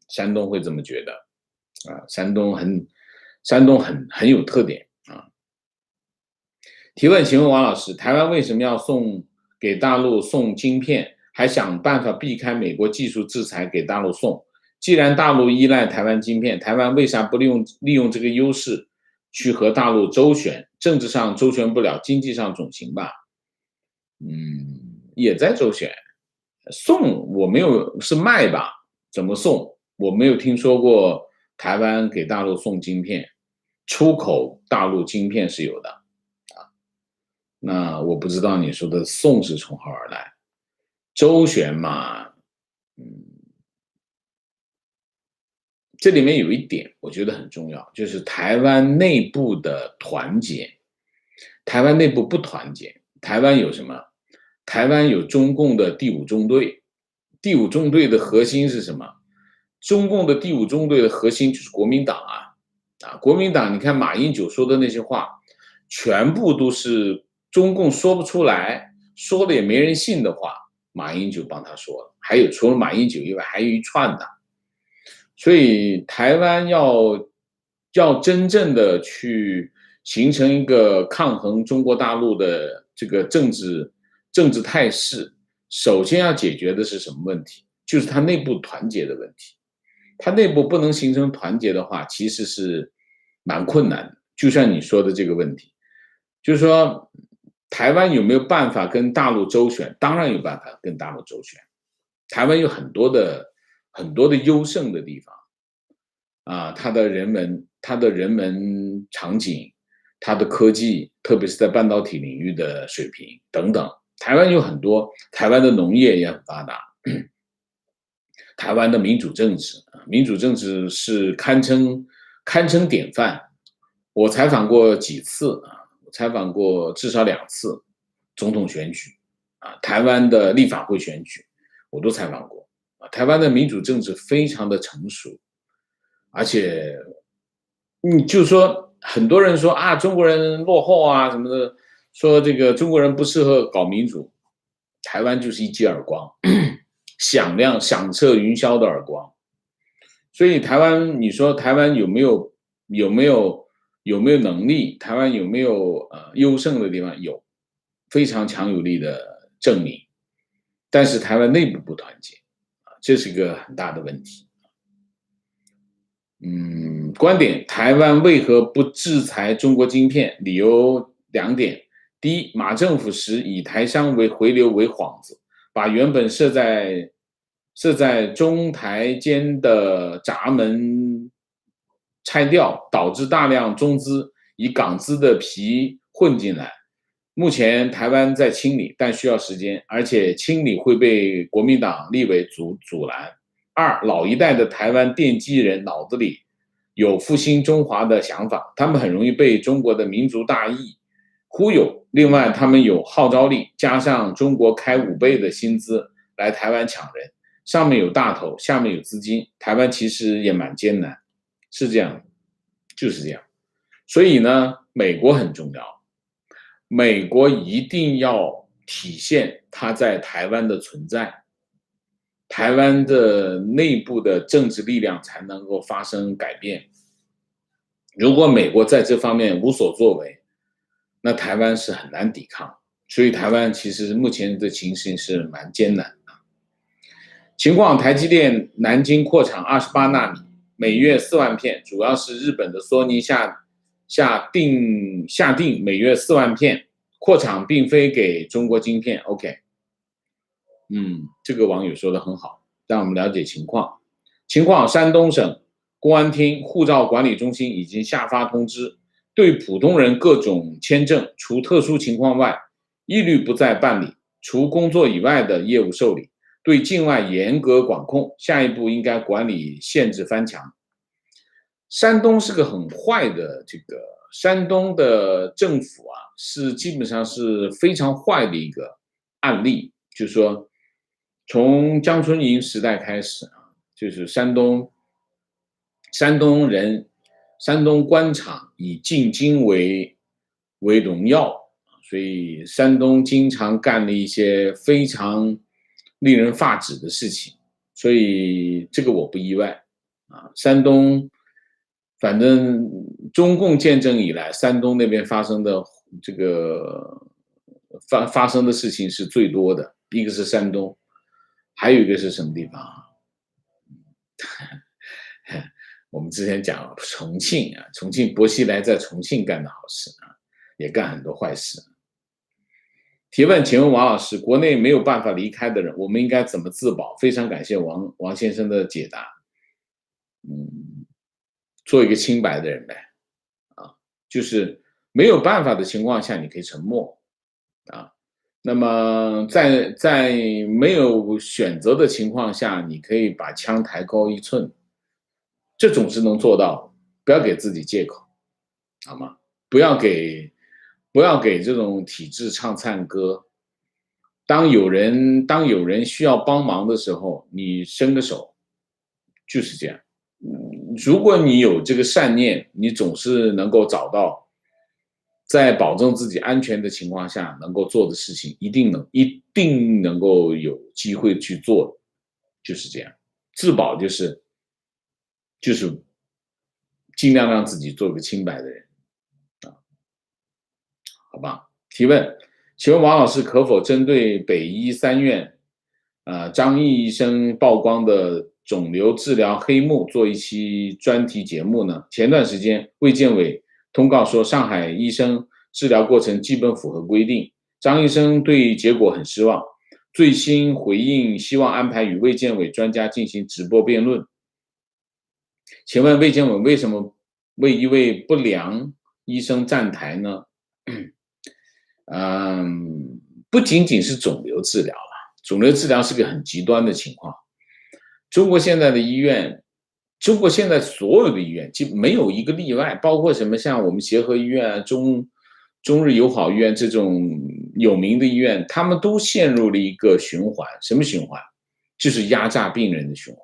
山东会这么觉得啊，山东很有特点啊。提问，请问王老师，台湾为什么要给大陆送晶片，还想办法避开美国技术制裁给大陆送？既然大陆依赖台湾晶片，台湾为啥不利用这个优势去和大陆周旋？政治上周旋不了，经济上总行吧？也在周旋。送我没有，是卖吧？怎么送？我没有听说过台湾给大陆送晶片，出口大陆晶片是有的啊。那我不知道你说的送是从何而来，周旋嘛，这里面有一点我觉得很重要，就是台湾内部的团结。台湾内部不团结，台湾有什么？台湾有中共的第5中队，第5中队的核心是什么？中共的第5中队的核心就是国民党国民党，你看马英九说的那些话，全部都是中共说不出来，说了也没人信的话，马英九帮他说了。还有除了马英九以外，还有一串的。所以台湾要真正的去形成一个抗衡中国大陆的这个政治态势，首先要解决的是什么问题？就是它内部团结的问题。它内部不能形成团结的话，其实是蛮困难的。就像你说的这个问题，就是说台湾有没有办法跟大陆周旋？当然有办法跟大陆周旋。台湾有很多的优胜的地方它的人文场景，它的科技，特别是在半导体领域的水平等等，台湾有很多，台湾的农业也很发达，台湾的民主政治是堪称典范。我采访过几次采访过至少2次总统选举啊，台湾的立法会选举我都采访过啊。台湾的民主政治非常的成熟，而且就是说很多人说啊中国人落后啊什么的，说这个中国人不适合搞民主，台湾就是一记耳光，响彻云霄的耳光。所以台湾，你说台湾有没有能力？台湾有没有优胜的地方？有，非常强有力的证明。但是台湾内部不团结啊，这是一个很大的问题。观点：台湾为何不制裁中国晶片？理由2点：第一，马政府时以台商为回流为幌子，把原本设在中台间的闸门拆掉，导致大量中资以港资的皮混进来。目前台湾在清理，但需要时间，而且清理会被国民党立委阻拦。2，老一代的台湾奠基人脑子里有复兴中华的想法，他们很容易被中国的民族大义忽悠。另外，他们有号召力，加上中国开5倍的薪资来台湾抢人，上面有大头，下面有资金，台湾其实也蛮艰难，是这样，就是这样。所以呢，美国很重要，美国一定要体现它在台湾的存在，台湾的内部的政治力量才能够发生改变。如果美国在这方面无所作为，那台湾是很难抵抗。所以台湾其实目前的情形是蛮艰难的。情况：台积电南京扩厂28纳米，每月4万片，主要是日本的索尼下定每月4万片，扩厂并非给中国晶片。OK， 这个网友说的很好，让我们了解情况。山东省公安厅护照管理中心已经下发通知，对普通人各种签证，除特殊情况外，一律不再办理，除工作以外的业务受理。对境外严格管控，下一步应该管理限制翻墙。山东是个很坏的，山东的政府啊，是基本上是非常坏的一个案例。就是说，从江春营时代开始啊，就是山东官场以进京为荣耀，所以山东经常干了一些非常令人发指的事情，所以这个我不意外啊。山东，反正中共建政以来，山东那边发生的事情是最多的，一个是山东，还有一个是什么地方啊？我们之前讲重庆啊，重庆薄熙来在重庆干的好事啊，也干很多坏事。提问，请问王老师，国内没有办法离开的人，我们应该怎么自保？非常感谢王先生的解答。做一个清白的人呗，就是没有办法的情况下，你可以沉默啊。那么在没有选择的情况下，你可以把枪抬高1寸，这总是能做到。不要给自己借口，好吗？不要给这种体制唱赞歌。当有人需要帮忙的时候，你伸个手，就是这样。如果你有这个善念，你总是能够找到在保证自己安全的情况下能够做的事情，一定能够有机会去做，就是这样。自保就是尽量让自己做个清白的人啊，好吧？提问，请问王老师可否针对北医3院张毅医生曝光的肿瘤治疗黑幕做一期专题节目呢？前段时间卫健委通告说上海医生治疗过程基本符合规定，张医生对结果很失望，最新回应希望安排与卫健委专家进行直播辩论。请问卫健委为什么为一位不良医生站台呢？不仅仅是肿瘤治疗了，肿瘤治疗是个很极端的情况。中国现在的医院，中国现在所有的医院基本没有一个例外，包括什么像我们协和医院、中中日友好医院这种有名的医院，他们都陷入了一个循环，什么循环？就是压榨病人的循环。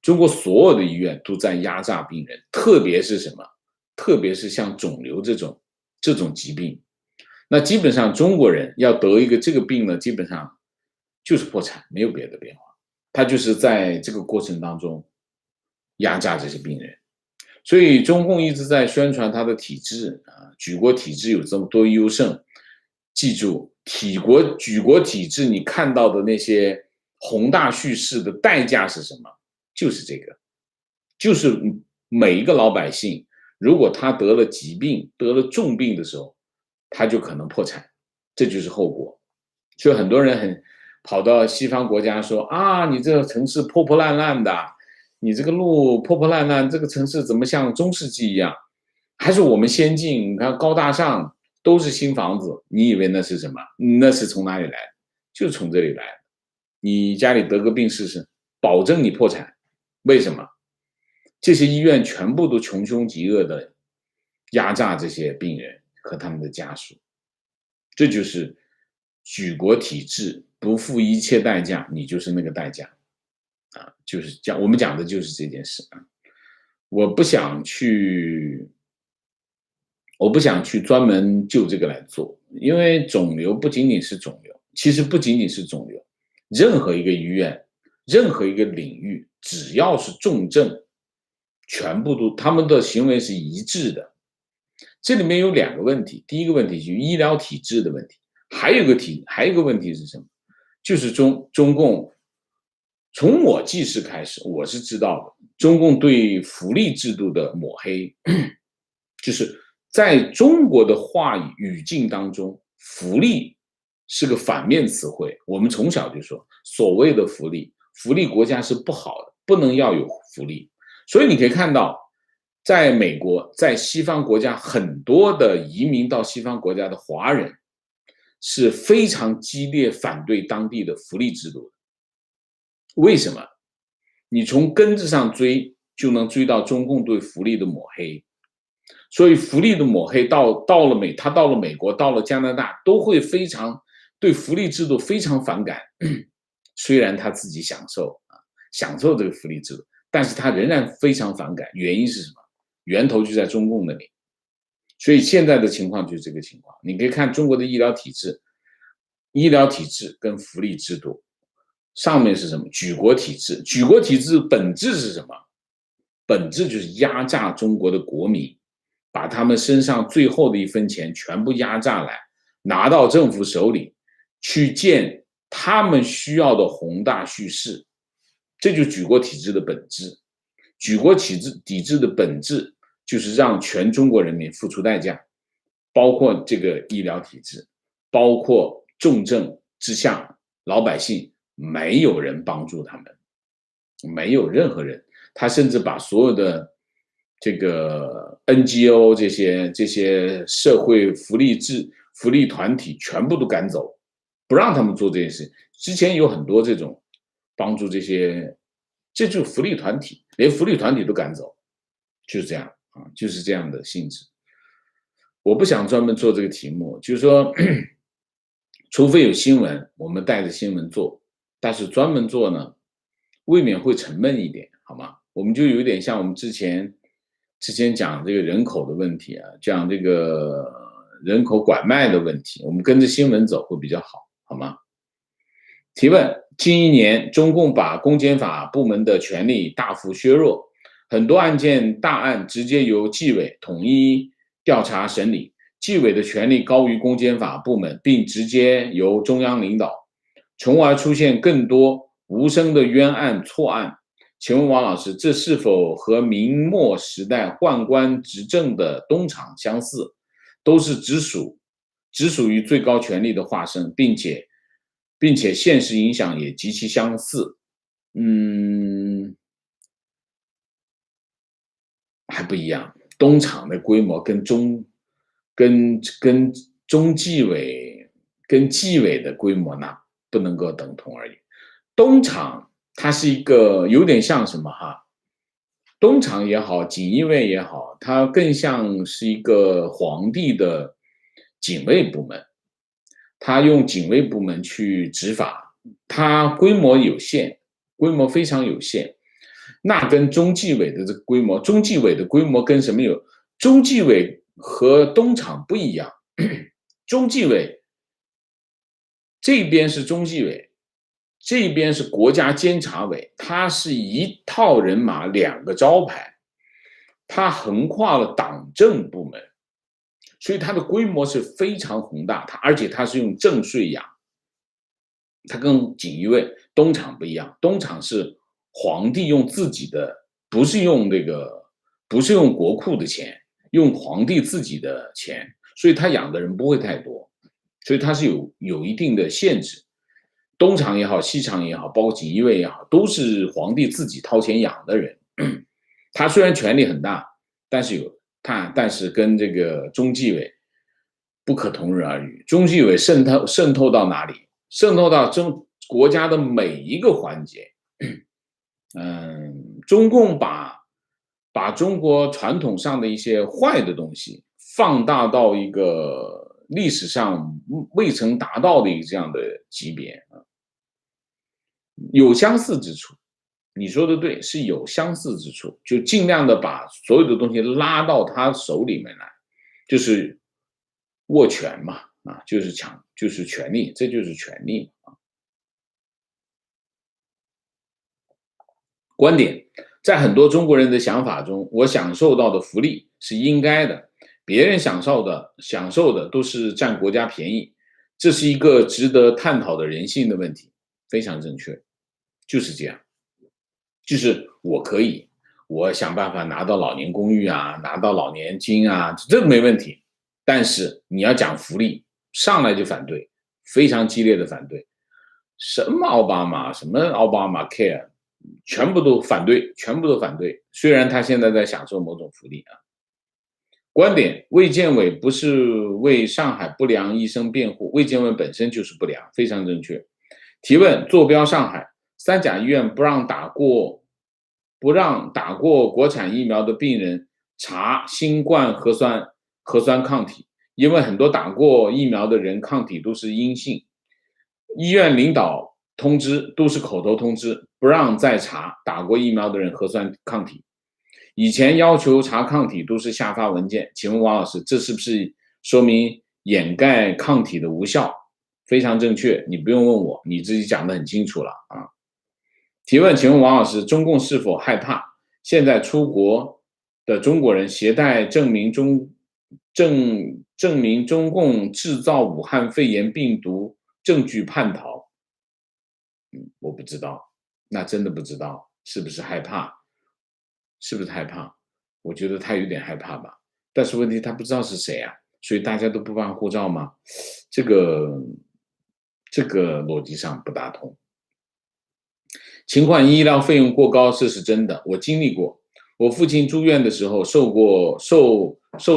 中国所有的医院都在压榨病人，特别是什么？特别是像肿瘤这种疾病，那基本上中国人要得一个这个病呢，基本上就是破产，没有别的变化。他就是在这个过程当中压榨这些病人，所以中共一直在宣传他的体制啊，举国体制有这么多优胜。记住，举国体制，你看到的那些宏大叙事的代价是什么？就是这个，就是每一个老百姓，如果他得了疾病、得了重病的时候，他就可能破产，这就是后果。所以很多人跑到西方国家说啊，你这个城市破破烂烂的，你这个路破破烂烂，这个城市怎么像中世纪一样？还是我们先进，你看高大上，都是新房子，你以为那是什么？那是从哪里来的？就是从这里来的。你家里得个病试试，保证你破产。为什么？这些医院全部都穷凶极恶的压榨这些病人和他们的家属，这就是举国体制，不付一切代价，你就是那个代价啊！就是讲我们讲的就是这件事啊。我不想去专门就这个来做，因为肿瘤不仅仅是肿瘤，其实不仅仅是肿瘤，任何一个医院，任何一个领域，只要是重症，全部都他们的行为是一致的。这里面有两个问题，第一个问题就是医疗体制的问题，还有一个问题是什么？就是中共从我记事开始，我是知道的，中共对福利制度的抹黑，就是在中国的话语语境当中，福利是个反面词汇。我们从小就说，所谓的福利国家是不好的，不能要有福利。所以你可以看到，在美国，在西方国家，很多的移民到西方国家的华人是非常激烈反对当地的福利制度的。为什么？你从根子上追，就能追到中共对福利的抹黑。所以福利的抹黑到了美国，到了加拿大，都会非常对福利制度非常反感。虽然他自己享受这个福利制度，但是他仍然非常反感。原因是什么？源头就在中共那里。所以现在的情况就是这个情况。你可以看中国的医疗体制跟福利制度，上面是什么？举国体制。举国体制本质是什么？本质就是压榨中国的国民，把他们身上最后的一分钱全部压榨来，拿到政府手里去建他们需要的宏大叙事。这就是举国体制的本质。举国体制的本质就是让全中国人民付出代价，包括这个医疗体制，包括重症之下老百姓没有人帮助他们，没有任何人。他甚至把所有的这个 NGO 这些社会福利团体全部都赶走，不让他们做这件事。之前有很多这种帮助这就是福利团体，连福利团体都赶走，就是这样啊，就是这样的性质。我不想专门做这个题目，就是说，除非有新闻，我们带着新闻做，但是专门做呢，未免会沉闷一点，好吗？我们就有点像我们之前讲这个人口的问题啊，讲这个人口拐卖的问题，我们跟着新闻走会比较好，好吗？提问：近1年，中共把公检法部门的权力大幅削弱，很多大案直接由纪委统一调查审理，纪委的权力高于公检法部门，并直接由中央领导，从而出现更多无声的冤案错案。请问王老师，这是否和明末时代宦官执政的东厂相似，都是直属于最高权力的化身，并且现实影响也极其相似？还不一样。东厂的规模跟中纪委跟纪委的规模呢不能够等同而已。东厂它是一个有点像什么哈？东厂也好，锦衣卫也好，它更像是一个皇帝的警卫部门，他用警卫部门去执法，它规模有限，规模非常有限。那跟中纪委的这个规模，中纪委的规模跟什么有？中纪委和东厂不一样，中纪委这边是中纪委，这边是国家监察委，它是一套人马两个招牌，它横跨了党政部门，所以它的规模是非常宏大，而且它是用正税养，它跟锦衣卫、东厂不一样，东厂是皇帝用自己的，不是用不是用国库的钱，用皇帝自己的钱，所以他养的人不会太多，所以它是有一定的限制。东厂也好，西厂也好，包括锦衣卫也好，都是皇帝自己掏钱养的人。他虽然权力很大，但是跟这个中纪委不可同日而语。中纪委渗透到哪里？渗透到国家的每一个环节。中共把中国传统上的一些坏的东西放大到一个历史上未曾达到的一个这样的级别啊，有相似之处。你说的对，是有相似之处，就尽量的把所有的东西拉到他手里面来，就是握权嘛，啊，就是权力，这就是权力啊。观点，在很多中国人的想法中，我享受到的福利是应该的，别人享受的都是占国家便宜，这是一个值得探讨的人性的问题，非常正确，就是这样，就是我想办法拿到老年公寓啊，拿到老年金啊，这没问题，但是你要讲福利，上来就反对，非常激烈的反对，什么奥巴马，什么奥巴马 care。全部都反对，全部都反对。虽然他现在在享受某种福利啊。观点：卫健委不是为上海不良医生辩护，卫健委本身就是不良，非常正确。提问：坐标上海，三甲医院不让打过国产疫苗的病人查新冠核酸抗体，因为很多打过疫苗的人抗体都是阴性。医院领导通知都是口头通知，不让再查打过疫苗的人核酸抗体。以前要求查抗体都是下发文件，请问王老师，这是不是说明掩盖抗体的无效？非常正确，你不用问我，你自己讲得很清楚了啊。提问，请问王老师，中共是否害怕现在出国的中国人携带证明中共制造武汉肺炎病毒证据叛逃？我不知道，那真的不知道是不是害怕，是不是害怕？我觉得他有点害怕吧，但是问题他不知道是谁啊，所以大家都不办护照吗？这个逻辑上不大通。情况医疗费用过高，这是真的，我经历过。我父亲住院的时候受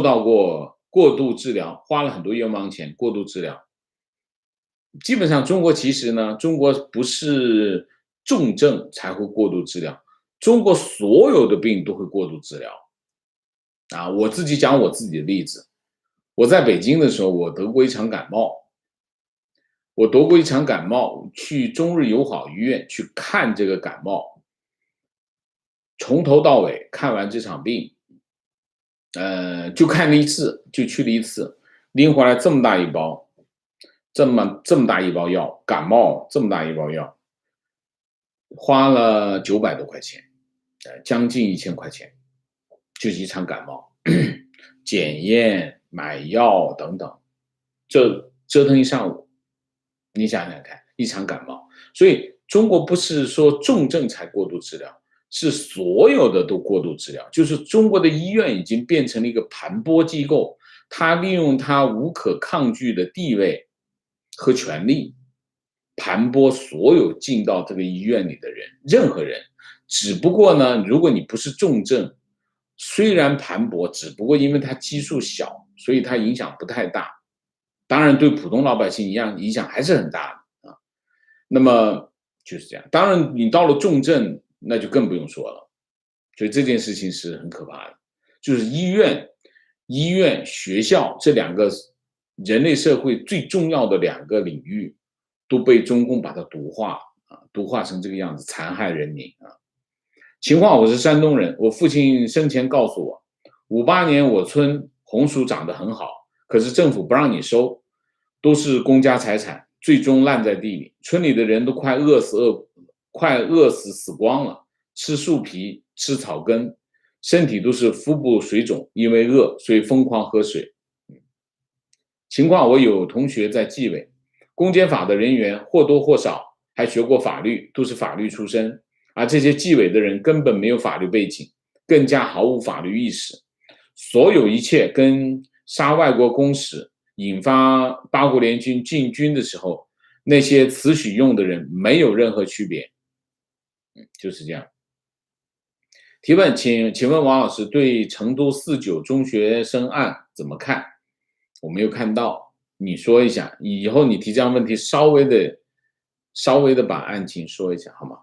到过过度治疗，花了很多冤枉钱过度治疗。基本上中国其实呢，中国不是重症才会过度治疗，中国所有的病都会过度治疗。啊，我自己讲我自己的例子，我在北京的时候，我得过一场感冒，去中日友好医院去看这个感冒，从头到尾看完这场病，就看了一次，就去了一次，拎回来这么大一包，这么大一包药，感冒这么大一包药，花了900多块钱，将近1000块钱，就是一场感冒，检验、买药等等，这折腾一上午。你想想看，一场感冒，所以中国不是说重症才过度治疗，是所有的都过度治疗，就是中国的医院已经变成了一个盘剥机构，它利用它无可抗拒的地位和权力，盘剥所有进到这个医院里的人，任何人。只不过呢，如果你不是重症，虽然盘剥，只不过因为它基数小，所以它影响不太大。当然，对普通老百姓一样影响还是很大的啊。那么就是这样。当然，你到了重症，那就更不用说了。所以这件事情是很可怕的，就是医院、学校这两个人类社会最重要的两个领域，都被中共把它毒化啊，毒化成这个样子，残害人民啊。情况我是山东人，我父亲生前告诉我，58年我村红薯长得很好，可是政府不让你收，都是公家财产，最终烂在地里，村里的人都快饿死死光了，吃树皮，吃草根，身体都是腹部水肿，因为饿，所以疯狂喝水。情况我有同学在纪委，公检法的人员或多或少还学过法律，都是法律出身，而这些纪委的人根本没有法律背景，更加毫无法律意识。所有一切跟杀外国公使、引发八国联军进军的时候，那些慈禧用的人没有任何区别。就是这样。提问，请问王老师对成都49中学生案怎么看？我没有看到，你说一下。以后你提这样问题，稍微的把案情说一下好吗？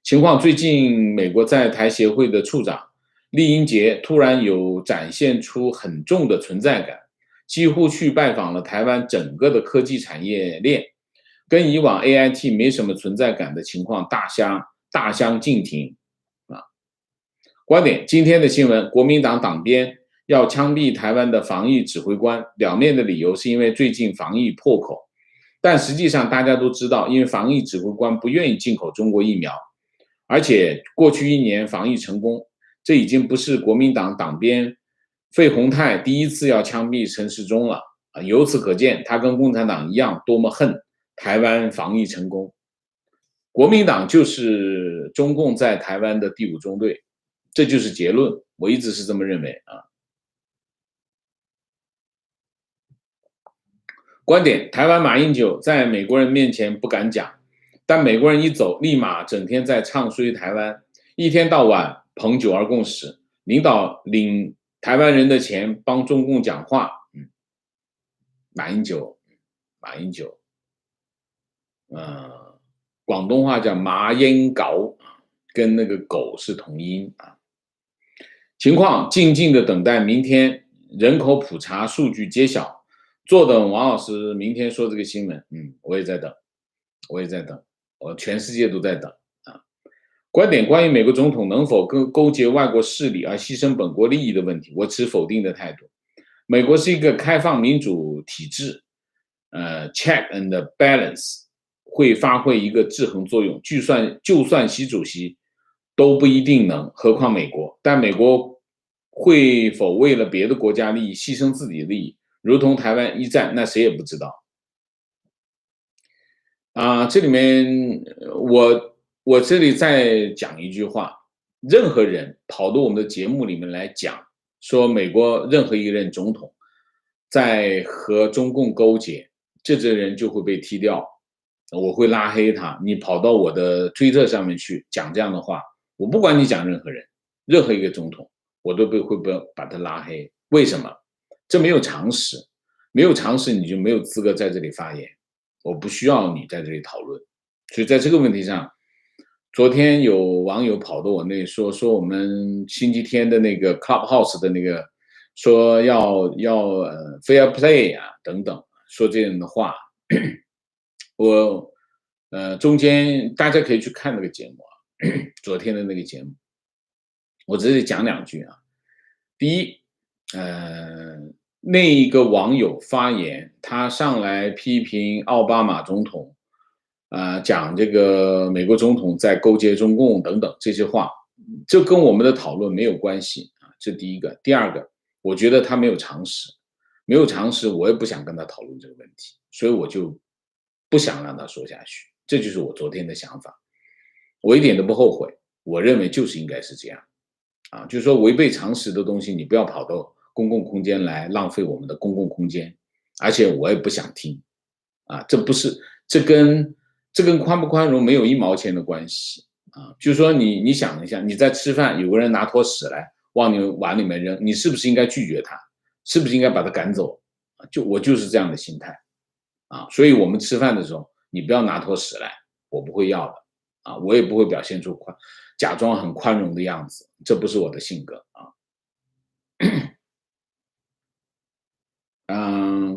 情况，最近美国在台协会的处长厉英杰突然有展现出很重的存在感，几乎去拜访了台湾整个的科技产业链，跟以往 AIT 没什么存在感的情况大相径庭啊。观点，今天的新闻，国民党党鞭要枪毙台湾的防疫指挥官，表面的理由是因为最近防疫破口，但实际上大家都知道，因为防疫指挥官不愿意进口中国疫苗，而且过去1年防疫成功，这已经不是国民党党鞭费鸿泰第一次要枪毙陈时中了啊！由此可见，他跟共产党一样，多么恨台湾防疫成功。国民党就是中共在台湾的第5中队，这就是结论。我一直是这么认为啊。观点，台湾马英九在美国人面前不敢讲，但美国人一走，立马整天在唱衰台湾，一天到晚捧9·2共识，领导领台湾人的钱帮中共讲话。马英九，广东话叫马英九，跟那个狗是同音啊。情况，静静的等待明天人口普查数据揭晓，坐等王老师明天说这个新闻。我也在等，我全世界都在等啊。观点，关于美国总统能否勾结外国势力而牺牲本国利益的问题，我持否定的态度。美国是一个开放民主体制，check and balance 会发挥一个制衡作用，就算习主席都不一定能，何况美国。但美国会否为了别的国家利益牺牲自己的利益，如同台湾一战，那谁也不知道啊。这里面我这里再讲一句话，任何人跑到我们的节目里面来讲说美国任何一任总统在和中共勾结，这人就会被踢掉，我会拉黑他。你跑到我的推特上面去讲这样的话，我不管你讲任何人，任何一个总统，我都会把他拉黑。为什么？这没有常识，没有常识你就没有资格在这里发言，我不需要你在这里讨论。所以在这个问题上，昨天有网友跑到我那里说我们星期天的那个 Clubhouse 的那个说要fair play 啊等等，说这样的话。我中间大家可以去看那个节目啊，昨天的那个节目，我这里讲2句啊。第一，那一个网友发言，他上来批评奥巴马总统，讲这个美国总统在勾结中共等等这些话，这跟我们的讨论没有关系啊，这第一个。第二个，我觉得他没有常识，我也不想跟他讨论这个问题，所以我就不想让他说下去，这就是我昨天的想法。我一点都不后悔，我认为就是应该是这样啊，就是说违背常识的东西，你不要跑到公共空间来浪费我们的公共空间，而且我也不想听啊，这跟宽不宽容没有1毛钱的关系啊。就是说你想一下，你在吃饭，有个人拿坨屎来往你碗里面扔，你是不是应该拒绝他？是不是应该把他赶走？我就是这样的心态啊。所以我们吃饭的时候，你不要拿坨屎来，我不会要的啊，我也不会表现出假装很宽容的样子，这不是我的性格啊。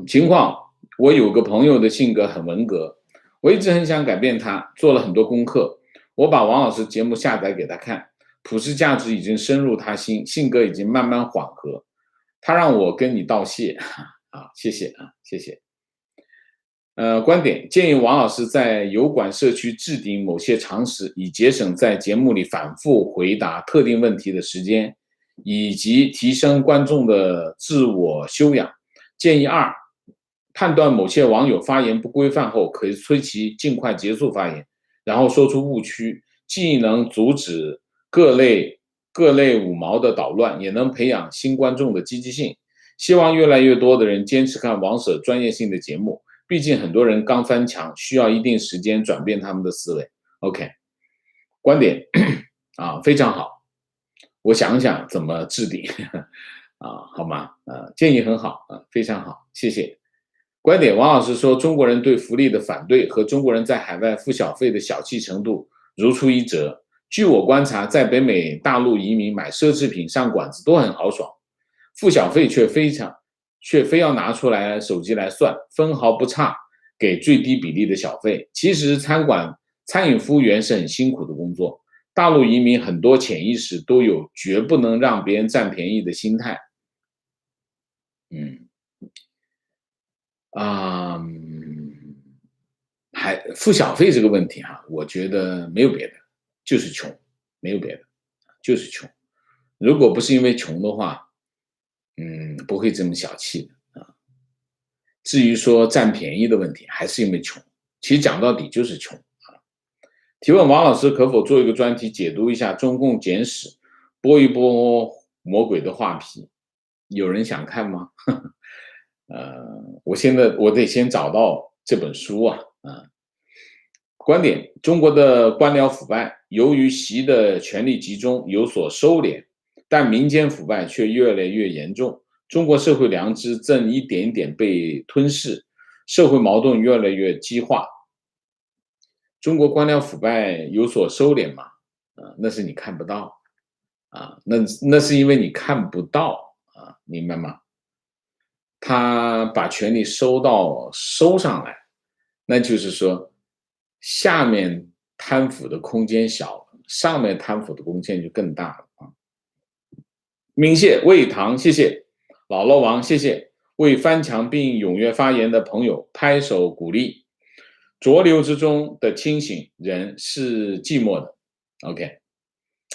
情况，我有个朋友的性格很文革，我一直很想改变他，做了很多功课。我把王老师节目下载给他看，普世价值已经深入他心，性格已经慢慢缓和。他让我跟你道谢啊，谢谢啊，谢谢。观点建议王老师在油管社区置顶某些常识，以节省在节目里反复回答特定问题的时间，以及提升观众的自我修养。建议二，判断某些网友发言不规范后，可以催其尽快结束发言，然后说出误区，既能阻止各类五毛的捣乱，也能培养新观众的积极性。希望越来越多的人坚持看王舍专业性的节目。毕竟很多人刚翻墙，需要一定时间转变他们的思维。OK， 观点啊非常好，我想想怎么置顶啊，好吗？建议很好啊，非常好，谢谢。观点，王老师说中国人对福利的反对和中国人在海外付小费的小气程度如出一辙。据我观察，在北美大陆移民买奢侈品上馆子都很豪爽，付小费却非要拿出来手机来算，分毫不差给最低比例的小费。其实餐饮服务员是很辛苦的工作，大陆移民很多潜意识都有绝不能让别人占便宜的心态。还付小费这个问题我觉得没有别的，就是穷，没有别的，就是穷。如果不是因为穷的话，不会这么小气的啊。至于说占便宜的问题，还是因为穷。其实讲到底就是穷啊。提问王老师可否做一个专题解读一下中共简史，剥一剥魔鬼的画皮？有人想看吗？我得先找到这本书啊。观点：中国的官僚腐败，由于习的权力集中有所收敛，但民间腐败却越来越严重。中国社会良知正一点点被吞噬，社会矛盾越来越激化。中国官僚腐败有所收敛嘛？那是你看不到啊，那是因为你看不到啊，明白吗？他把权力收上来，那就是说，下面贪腐的空间小了，上面贪腐的空间就更大了啊。明谢魏唐，谢谢姥姥王，谢谢为翻墙并踊跃发言的朋友拍手鼓励。浊流之中的清醒人是寂寞的。OK，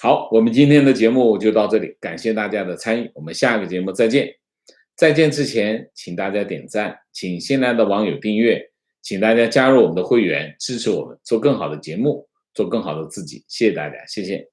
好，我们今天的节目就到这里，感谢大家的参与，我们下个节目再见。再见之前，请大家点赞，请新来的网友订阅，请大家加入我们的会员，支持我们做更好的节目，做更好的自己。谢谢大家，谢谢。